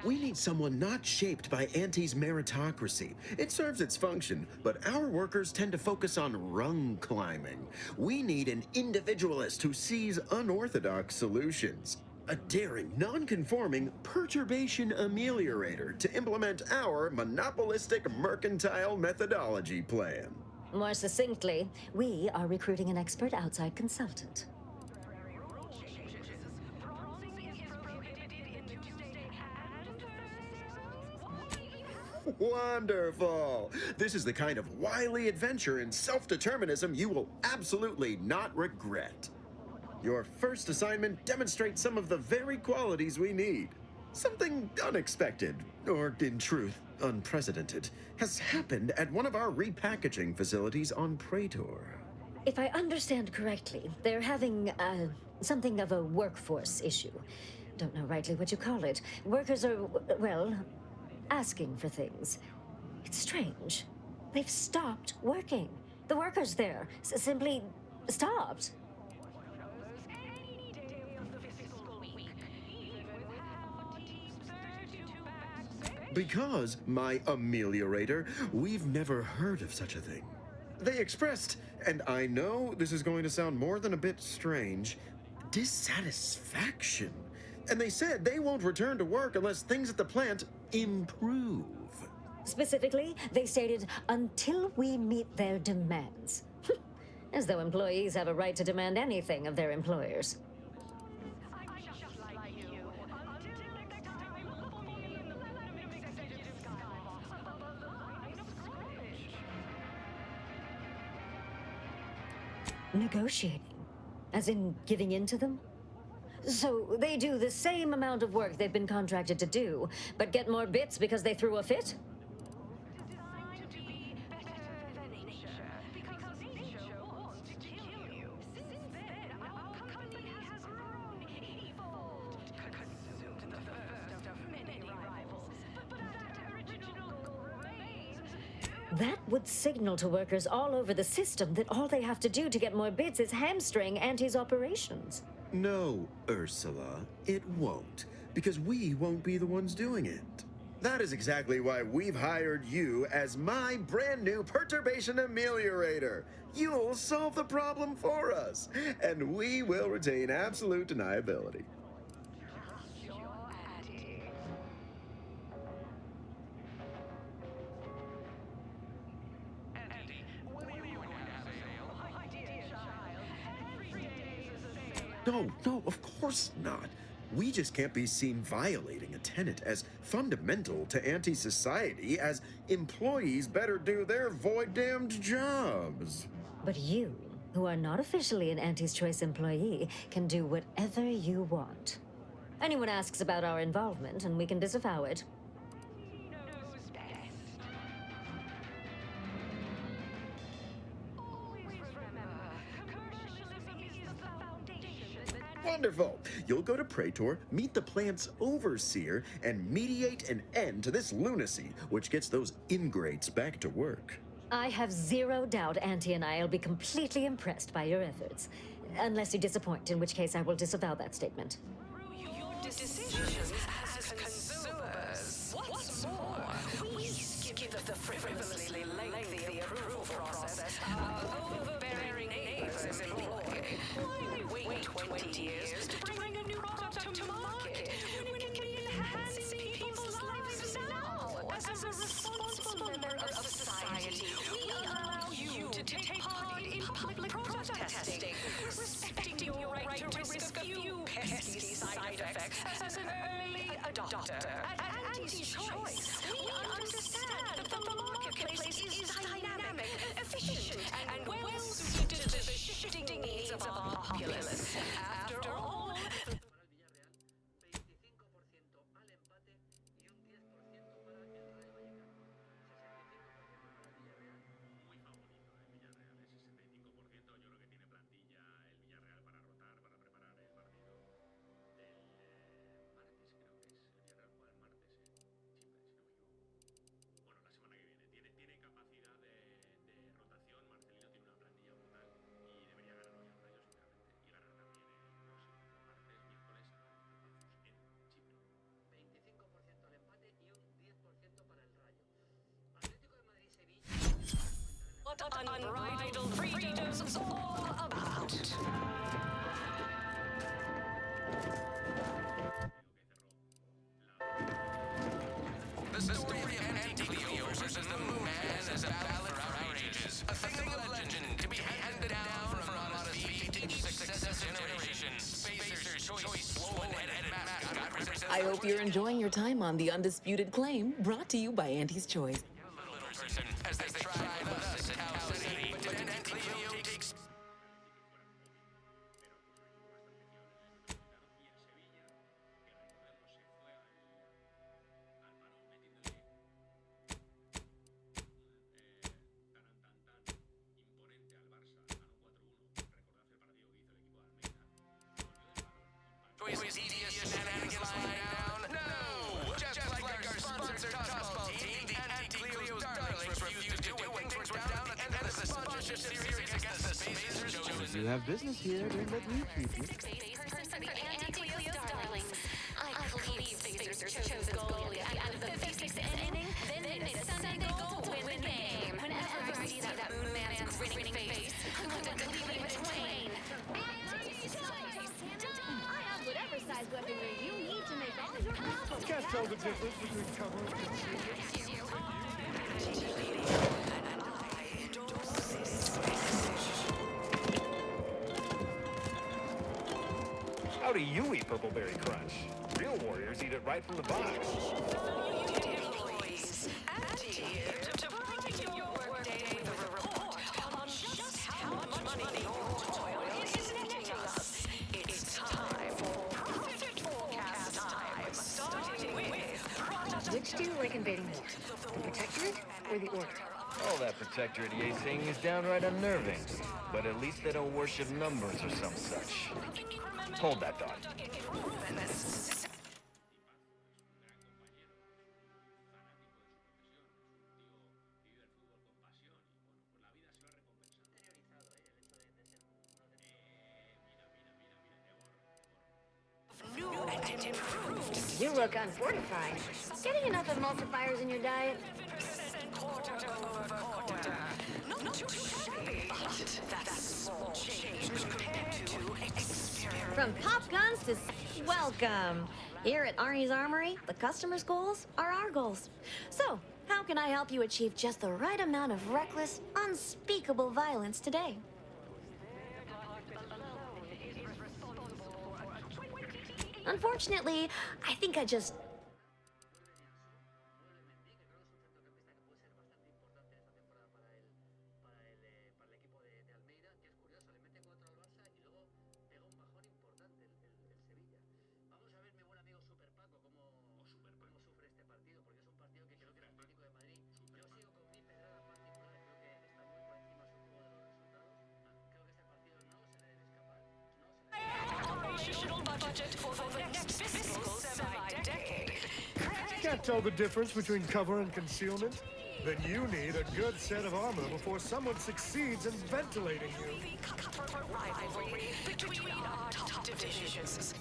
We need someone not shaped by Auntie's meritocracy. It serves its function, but our workers tend to focus on rung climbing. We need an individualist who sees unorthodox solutions. A daring, non-conforming perturbation ameliorator to implement our monopolistic mercantile methodology plan. More succinctly, we are recruiting an expert outside consultant. Wonderful! This is the kind of wily adventure and self-determinism you will absolutely not regret. Your first assignment demonstrates some of the very qualities we need. Something unexpected, or in truth, unprecedented, has happened at one of our repackaging facilities on Praetor. If I understand correctly, they're having, something of a workforce issue. Don't know rightly what you call it. Workers are, well, asking for things. It's strange. They've stopped working. The workers there simply stopped. Because, my ameliorator, we've never heard of such a thing. They expressed, and I know this is going to sound more than a bit strange, dissatisfaction. And they said they won't return to work unless things at the plant improve. Specifically, they stated, until we meet their demands. As though employees have a right to demand anything of their employers. Negotiating? As in giving in to them? So they do the same amount of work they've been contracted to do, but get more bits because they threw a fit? That would signal to workers all over the system that all they have to do to get more bits is hamstring Auntie's operations. No, Ursula, it won't, because we won't be the ones doing it. That is exactly why we've hired you as my brand new perturbation ameliorator. You'll solve the problem for us, and we will retain absolute deniability. No, of course not. We just can't be seen violating a tenet as fundamental to anti-society as employees better do their void-damned jobs. But you, who are not officially an Auntie's Choice employee, can do whatever you want. Anyone asks about our involvement, and we can disavow it. Wonderful. You'll go to Praetor, meet the plant's overseer, and mediate an end to this lunacy, which gets those ingrates back to work. I have zero doubt Auntie and I will be completely impressed by your efforts. Unless you disappoint, in which case I will disavow that statement. Your decisions as consumers. What's more, we skip the frivolously lengthy approval process our overbearing neighbors employ. Why wait 20 years to bring a new product to market when we can be enhancing people's lives now? As a responsible member of society, we allow you to take part in public product testing, respecting your right to risk a few pesky side effects as an early adopter. At Anti-Choice, we understand that the marketplace is dynamic, efficient, and well-suited to the shifting needs of our populace. After all, what unbridled freedom's all about. The story of Anti-Cleo versus the Moon Man is a ballad for our ages. A thing of legend to be handed down from modest feet to each successive generation. Spacer's choice swollen-headed mascot represents... I hope you're enjoying your time on The Undisputed Claim, brought to you by Auntie's Choice. Person as they try with us at Cow City, but Anti-Cleo takes... Choice tedious shenanigans lying down? No! Just like our sponsor Tossball team, the Anti-Cleo's darlings refuse to do when things were down and the sponsorship series against the Spacers chosen. You have business here, then let me keep you. Anti-Cleo's darlings. I believe Spacers chose the goalie at the end of the 56th inning, then made a Sunday goal to win the game. Whenever I see that Moon Man's grinning face, I want to leave it between. I have whatever size weaponry you need to make all your problems. Can't tell the difference between cover and How do you eat Purpleberry Crunch? Real warriors eat it right from the box. Employees, Anti here to provide your workday with a report on just how much money your toil is netting us. It's time for profit forecast time, starting with product... Which do you like invading more? The Protectorate or the Order? All that Protectorate EA thing is downright unnerving, but at least they don't worship numbers or some such. Hold that thought. and improved. You look unfortified. Getting enough emulsifiers in your diet? Quarter over quarter. Not too shabby, but that's a small change compared to experience. From pop guns to... Welcome. Here at Arnie's Armory, the customer's goals are our goals. So, how can I help you achieve just the right amount of reckless, unspeakable violence today? Unfortunately, I think I just... Budget for the next fiscal semi-decade. Can't tell the difference between cover and concealment? Then you need a good set of armor before someone succeeds in ventilating you. Rivalry between our top divisions.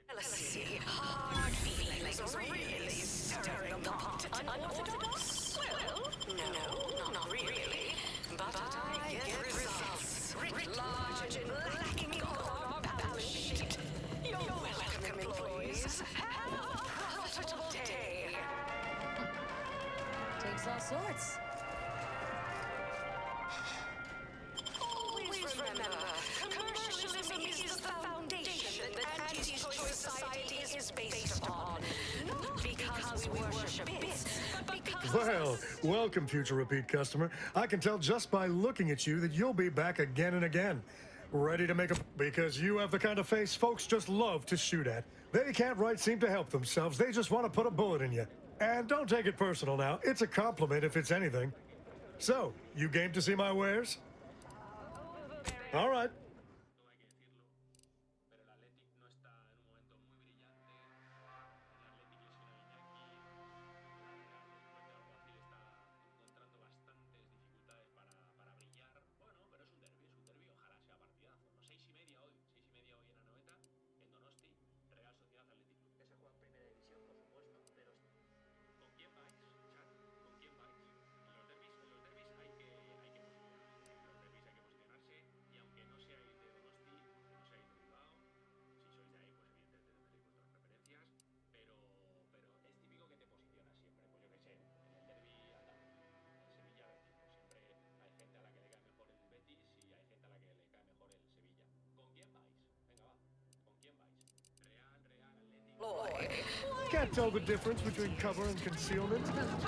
Jealousy, hard feelings, really stirring the pot. Unorthodox? Well, no, not really. But I get results. Writ large and lacking on our balance sheet. You're welcome, employees. Have a profitable day. Takes all sorts. Always remember, commercialism is the foundation that anti-choice society is based upon. Not because we worship bits, but because... Well, welcome, future repeat customer. I can tell just by looking at you that you'll be back again and again. Ready to make a... Because you have the kind of face folks just love to shoot at. They can't seem to help themselves. They just want to put a bullet in you. And don't take it personal now. It's a compliment if it's anything. So, you game to see my wares? All right. Can't tell the difference between cover and concealment?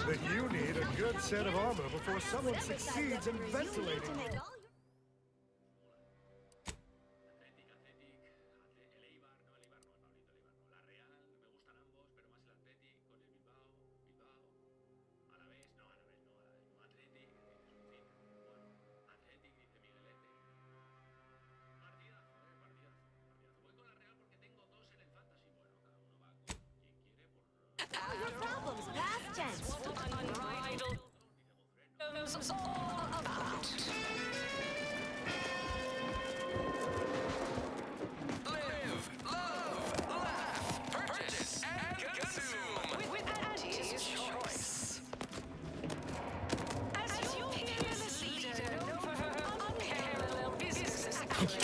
Then you need a good set of armor before someone succeeds in ventilating you. Your problems, past tense. Unbridled knows all about. Live, love, laugh, purchase, and consume. With Auntie's choice. As your peerless leader, known for her unparalleled business acumen.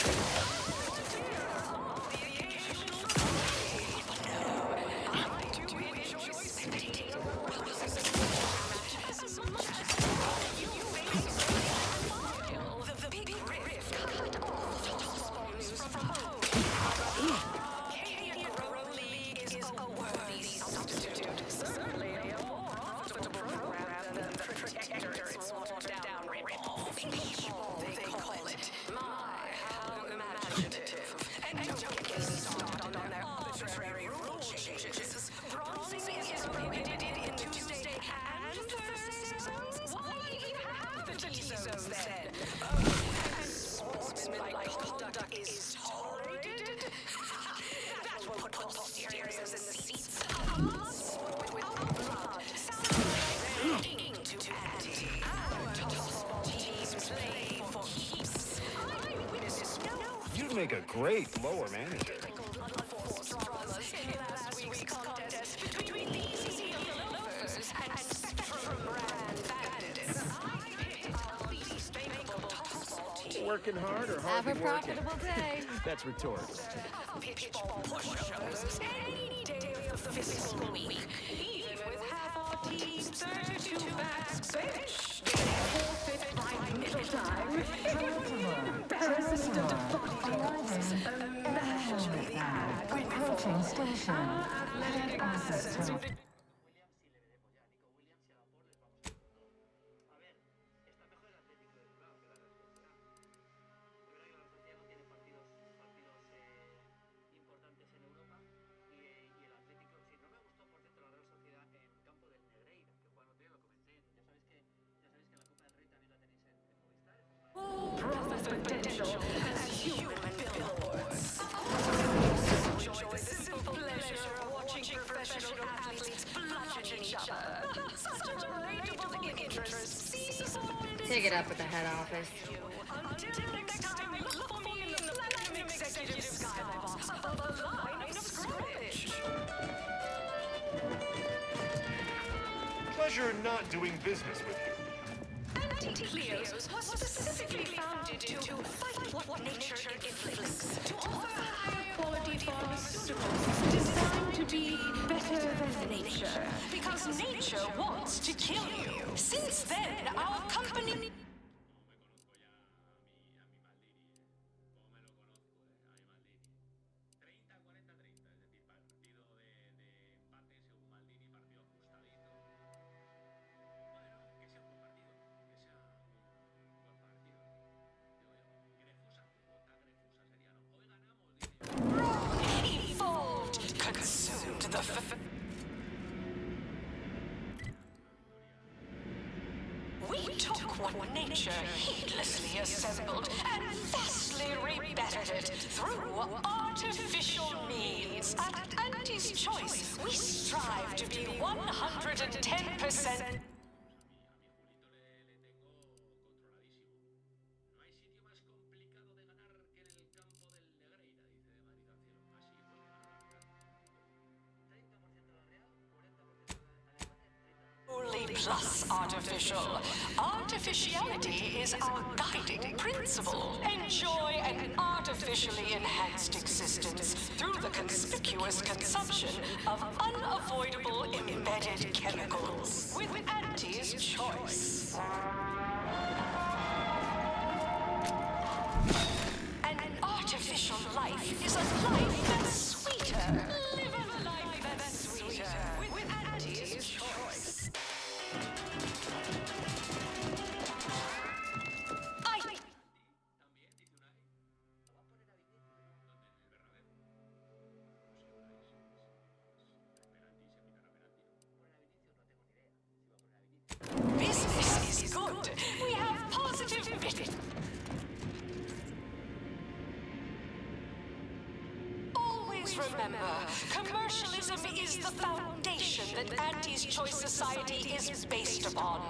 make a great lower manager. Working hard or Have hardly a working? profitable day. That's rhetorical. Pitchball pushovers any day of the fiscal week. Even with half our team's 32 backs benched, they forfeit by middle time. Embarrassment of the bodies. Imagine the ad approaching station. Athletic assets. Profit potential as human billboards. Enjoy the simple pleasure of watching professional athletes bludgeon each other. Such a relatable interest. Take it up with the head office. Until next time, look for me in the Platinum Executive Skybox above the line of scrimmage. Pleasure not doing business with you. Anti-Cleos was specifically founded to fight what nature inflicts, to offer higher quality pharmaceuticals designed to be better than nature, because nature wants to kill you. Since then, our company... evolved, consumed the We took what nature heedlessly assembled and vastly rebettered it through artificial means. At Auntie's Choice, we strive to be 110%. Plus artificial. Artificiality is our guiding principle. Enjoy an artificially enhanced existence through the conspicuous consumption of unavoidable embedded chemicals with Auntie's Choice. An artificial life is a life that's sweeter. Live a life that's sweeter with Auntie's Choice. Business is good. We have positive business. Always remember, commercialism is the foundation that Auntie's Choice Society is based upon.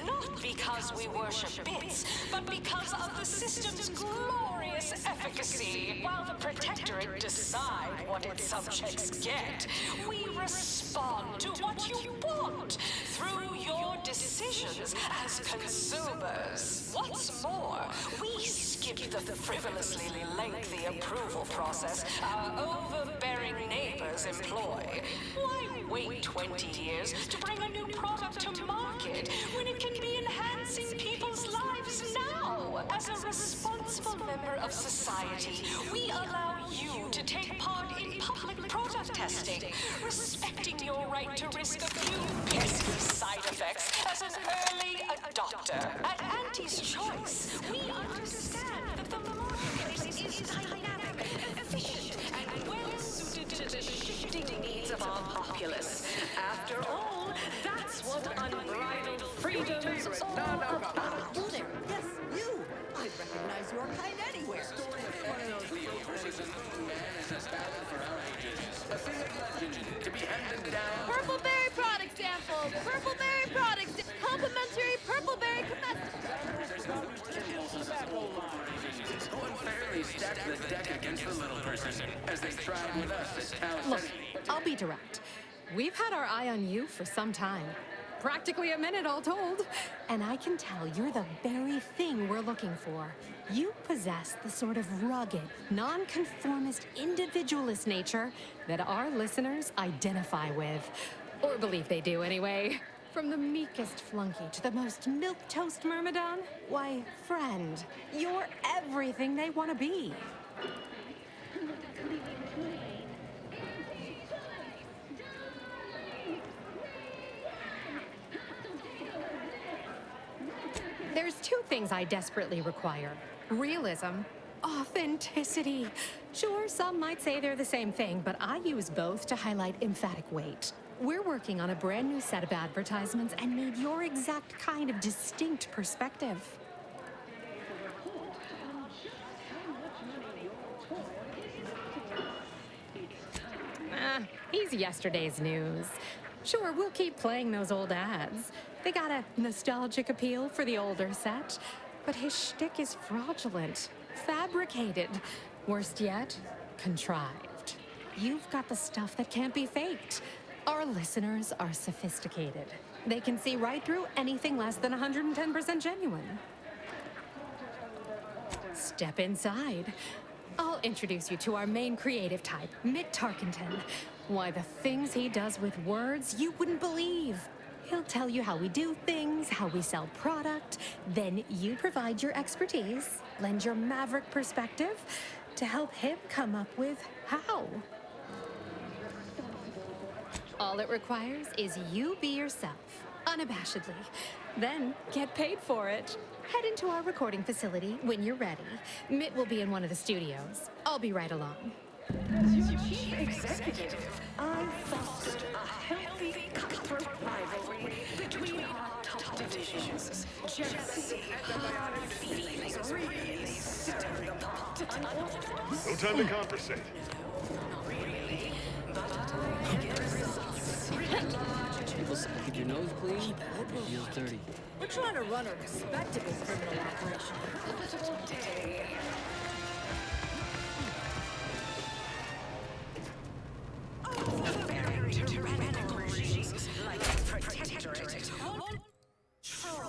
Not because we worship bits, but because of the system's glorious efficacy. While the Protectorate decide what its subjects get, we respond to what you want through your decisions as consumers. What's more, we skip the frivolously lengthy approval process our overbearing neighbors employ. Why wait 20 years to bring a new product to market when it can be enhancing people's lives now? As a responsible member of society, we allow you to take part in public product testing, respecting your right to risk a few pesky side effects as an early adopter. At Auntie's Choice, we understand that the marketplace is dynamic, efficient, and well-suited to the shifting needs of our populace. After all, that's what unbridled freedom is all about. Oh, there. Yes, you! I'd recognize your kind anywhere. Purpleberry product sample! Purpleberry product complimentary Purpleberry It's going fairly stack the deck against the little person, as they tried with us at Town Look, City. I'll be direct. We've had our eye on you for some time. Practically a minute, all told. And I can tell you're the very thing we're looking for. You possess the sort of rugged, nonconformist, individualist nature that our listeners identify with. Or believe they do, anyway. From the meekest flunky to the most milquetoast myrmidon, why, friend, you're everything they want to be. There's two things I desperately require. Realism, authenticity. Sure, some might say they're the same thing, but I use both to highlight emphatic weight. We're working on a brand new set of advertisements and need your exact kind of distinct perspective. He's yesterday's news. Sure, we'll keep playing those old ads. They got a nostalgic appeal for the older set, but his shtick is fraudulent, fabricated, worst yet, contrived. You've got the stuff that can't be faked. Our listeners are sophisticated. They can see right through anything less than 110% genuine. Step inside. I'll introduce you to our main creative type, Mick Tarkenton. Why, the things he does with words you wouldn't believe. He'll tell you how we do things, how we sell product. Then you provide your expertise, lend your maverick perspective to help him come up with how. All it requires is you be yourself, unabashedly. Then get paid for it. Head into our recording facility when you're ready. Mitt will be in one of the studios. I'll be right along. As your chief executive, I fostered a healthy cutthroat rivalry between our top divisions. Jealousy, hard feelings, really stirring the pot unorthodox. No time to conversate. Not really, but I get results. People say, keep your nose clean, it feels dirty. We're trying to run a respectable criminal operation. Pivotal day. Overbearing tyrannical regimes like the Protectorate control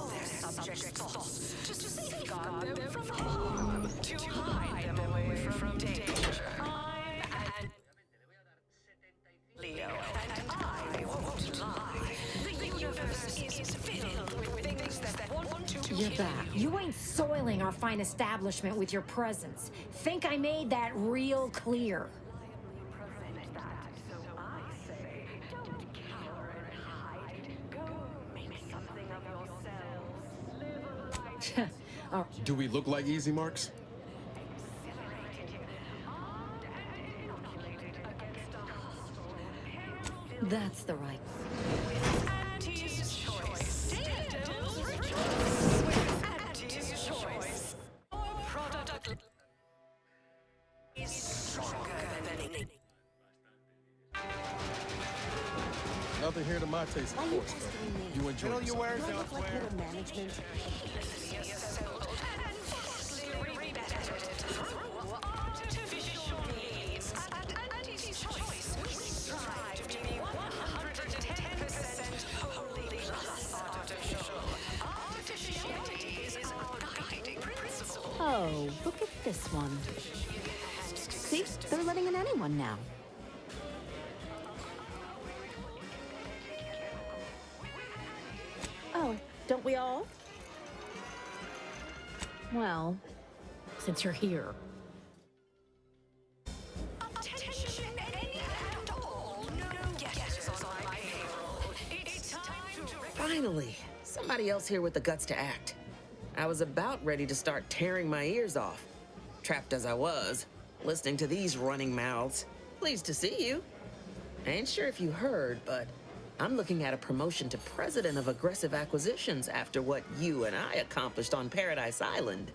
their subjects' thoughts to safeguard them from harm, to hide them away from danger. I'm Leo, and I won't lie. The universe is filled with things that want to You're kill back. you. You ain't soiling our fine establishment with your presence. Think I made that real clear. Do we look like easy marks? That's the right. Auntie's choice. Daredevils rejoice with Auntie's choice. Our product is stronger than any. Nothing here to my taste, of course, but you enjoy yourself. Management. Oh, look at this one. See, they're letting in anyone now. Oh, don't we all? Well, since you're here. Attention, any and all. No guesses on my payroll. It's time to Finally, somebody else here with the guts to act. I was about ready to start tearing my ears off. Trapped as I was, listening to these running mouths. Pleased to see you. I ain't sure if you heard, but I'm looking at a promotion to president of aggressive acquisitions after what you and I accomplished on Paradise Island.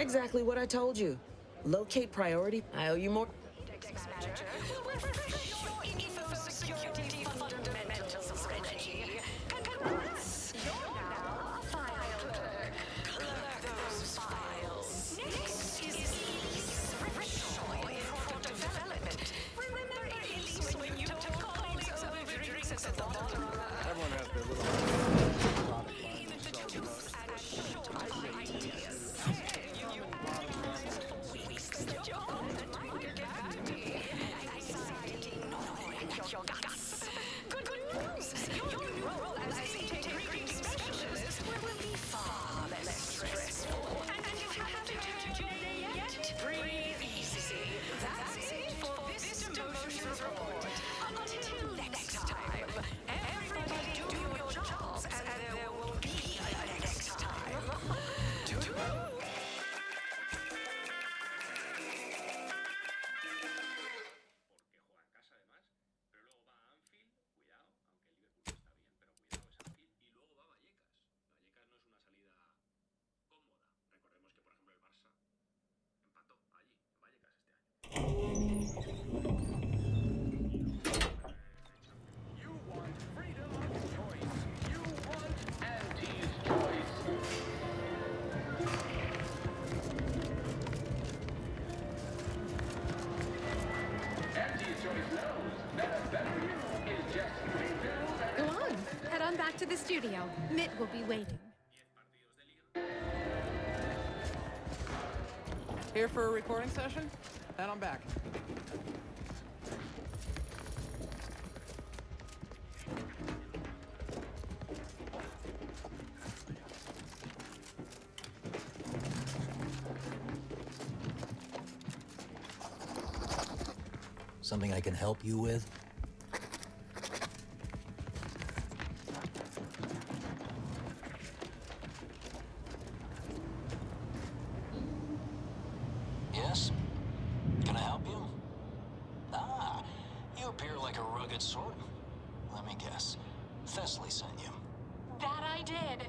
Exactly what I told you. Locate priority. I owe you more. Manager will refresh your info security fundamentals ready. Congrats! You're now a file clerk. Clerk those files. Next is Rickshaw in product development. Remember Elise when you told colleagues over drinks at the bottom? Everyone has their little product line themselves. And short ideas. You analyzed for weeks that your mind get back to me. Anxiety gnawing at your guts. Good news. Your new role as integrity specialist will be far less stressful. And you haven't heard your name yet? Breathe easy. That's it for this demotions report. Until next time, everybody do your jobs, and there will be a next time. Toodaloo. Go on. Head on back to the studio. Mitt will be waiting. Here for a recording session? Then I'm back. Something I can help you with? Yes? Can I help you? Ah, you appear like a rugged sort. Let me guess. Thessaly sent you. That I did.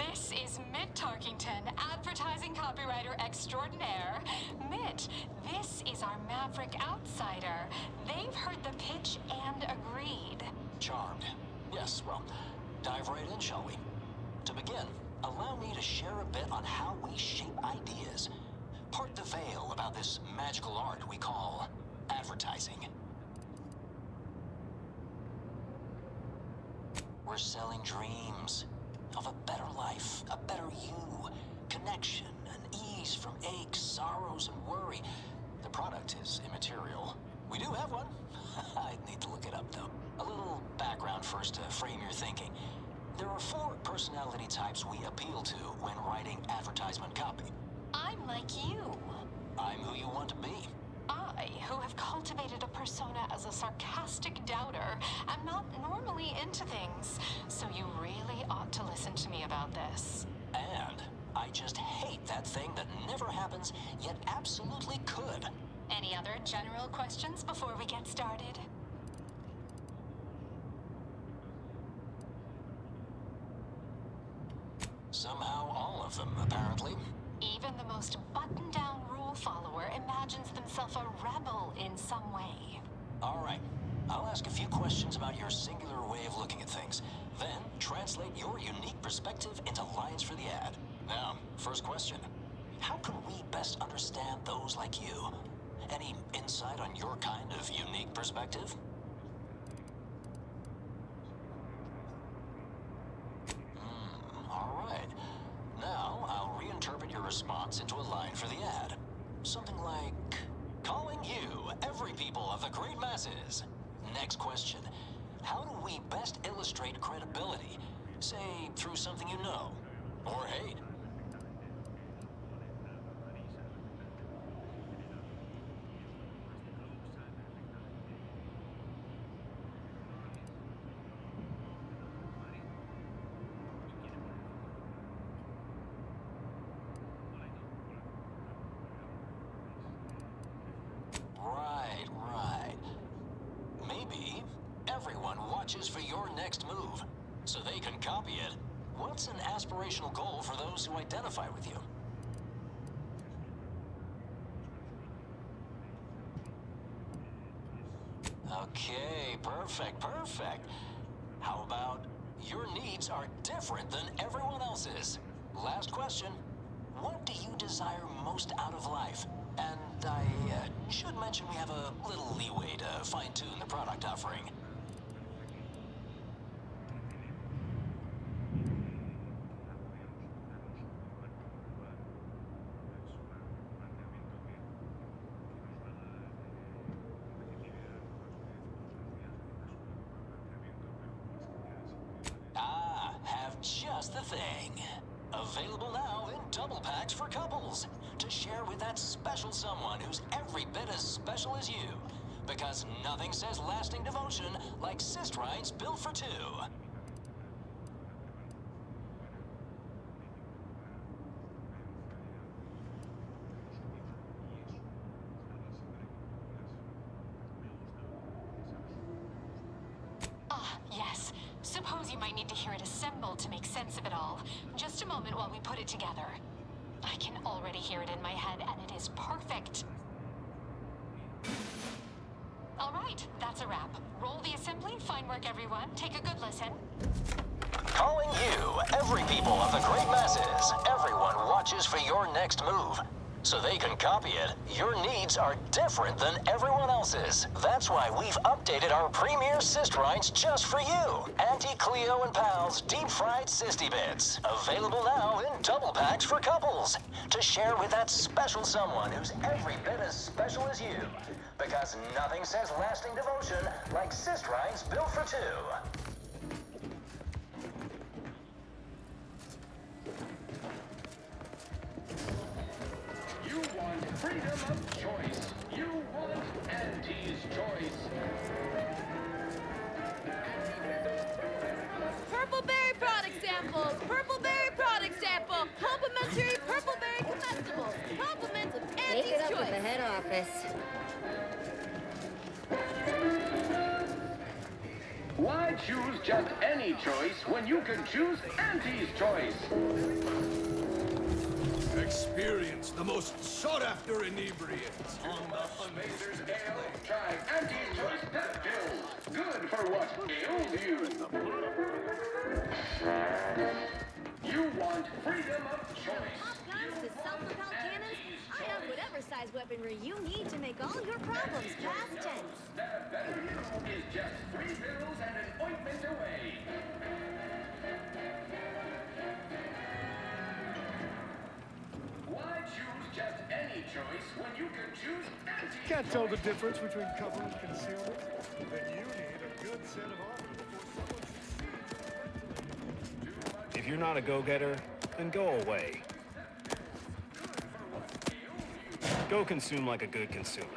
This is Mitt Tarkington, advertising copywriter extraordinaire. Mitt, this is our Maverick outsider. They've heard the pitch and agreed. Charmed. Yes, well, dive right in, shall we? To begin, allow me to share a bit on how we shape ideas. Part the veil about this magical art we call advertising. We're selling dreams of a better life, a better you, connection, and ease from aches, sorrows, and worry. The product is immaterial. We do have one. I'd need to look it up, though. A little background first to frame your thinking. There are 4 personality types we appeal to when writing advertisement copy. I'm like you. I'm who you want to be. I, who have cultivated a persona as a sarcastic doubter, am not normally into things, so you really ought to listen to me about this. And I just hate that thing that never happens, yet absolutely could. Any other general questions before we get started? Somehow all of them, apparently. Even the most buttoned-down rule follower imagines themselves a rebel in some way. All right. I'll ask a few questions about your singular way of looking at things. Then, translate your unique perspective into lines for the ad. Now, first question. How can we best understand those like you? Any insight on your kind of unique perspective? All right. Now, I'll reinterpret your response into a line for the ad. Something like, calling you, every people of the great masses. Next question. How do we best illustrate credibility? Say, through something you know, or hate. Right. Maybe everyone watches for your next move, so they can copy it. What's an aspirational goal for those who identify with you? Okay, perfect, perfect. How about your needs are different than everyone else's? Last question. What do you desire most out of life? And I should mention we have a little leeway to fine-tune the product offering. Have just the thing. Available now in double packs for couples. To share with that special someone who's every bit as special as you. Because nothing says lasting devotion like cyst rides built for two. Yes. Suppose you might need to hear it assembled to make sense of it all. Just a moment while we put it together. I can already hear it in my head, and it is perfect. All right, that's a wrap. Roll the assembly. Fine work, everyone. Take a good listen. Calling you, every people of the great masses. Everyone watches for your next move. So they can copy it. Your needs are different than everyone else's. That's why we've updated our premier cyst rides just for you. Auntie Cleo and Pal's deep-fried cysty bits. Available now in double packs for couples. To share with that special someone who's every bit as special as you. Because nothing says lasting devotion like cyst rides built for two. You want freedom of choice. You want Auntie's choice. Purple berry product samples! Purple berry product sample! Complimentary purple berry comestibles! Compliments of Take Auntie's it up choice! with the head office. Why choose just any choice when you can choose Auntie's choice? Experience the most sought-after inebriants. Amazer's Ale. Try Auntie's Choice Pep Pills. Good for what ails you. You want freedom of choice. Guns to self-propelled cannons, I have whatever size weaponry you need to make all your problems past tense. That better you is just 3 pills and an ointment away. Why choose just any choice when you can choose Auntie's Can't tell the difference between cover and concealment? Then you need a good set of armor before someone succeeds. If you're not a go-getter, then go away. Go consume like a good consumer.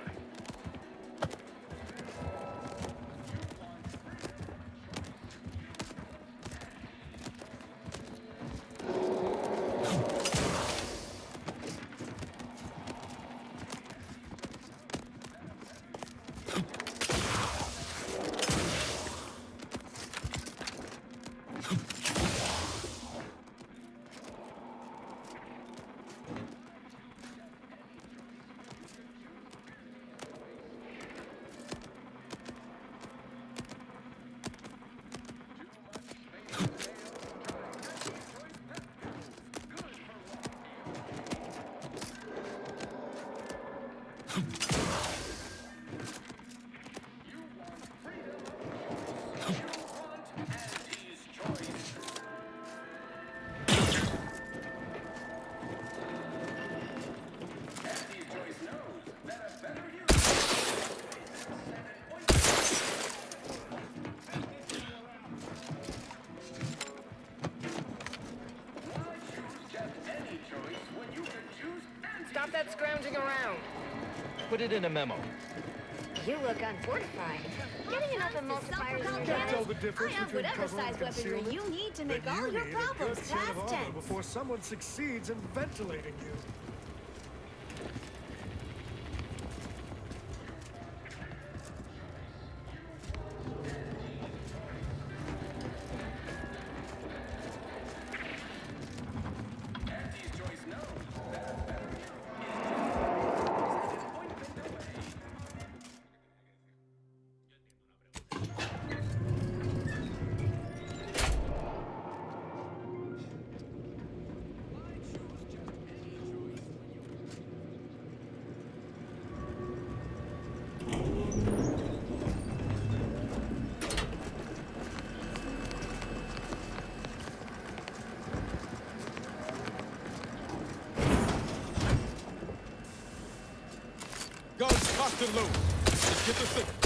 Stop that scrounging around. Put it in a memo. You look unfortified. Getting enough emulsifiers in your Can't tell cannons? the difference I have between whatever cover size and weaponry concealment? you need to make Then all you your need problems a good set of past armor tense. before someone succeeds in ventilating you. locked and loaded. Let's get the signal.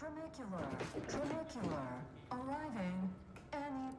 Tramicular. Arriving any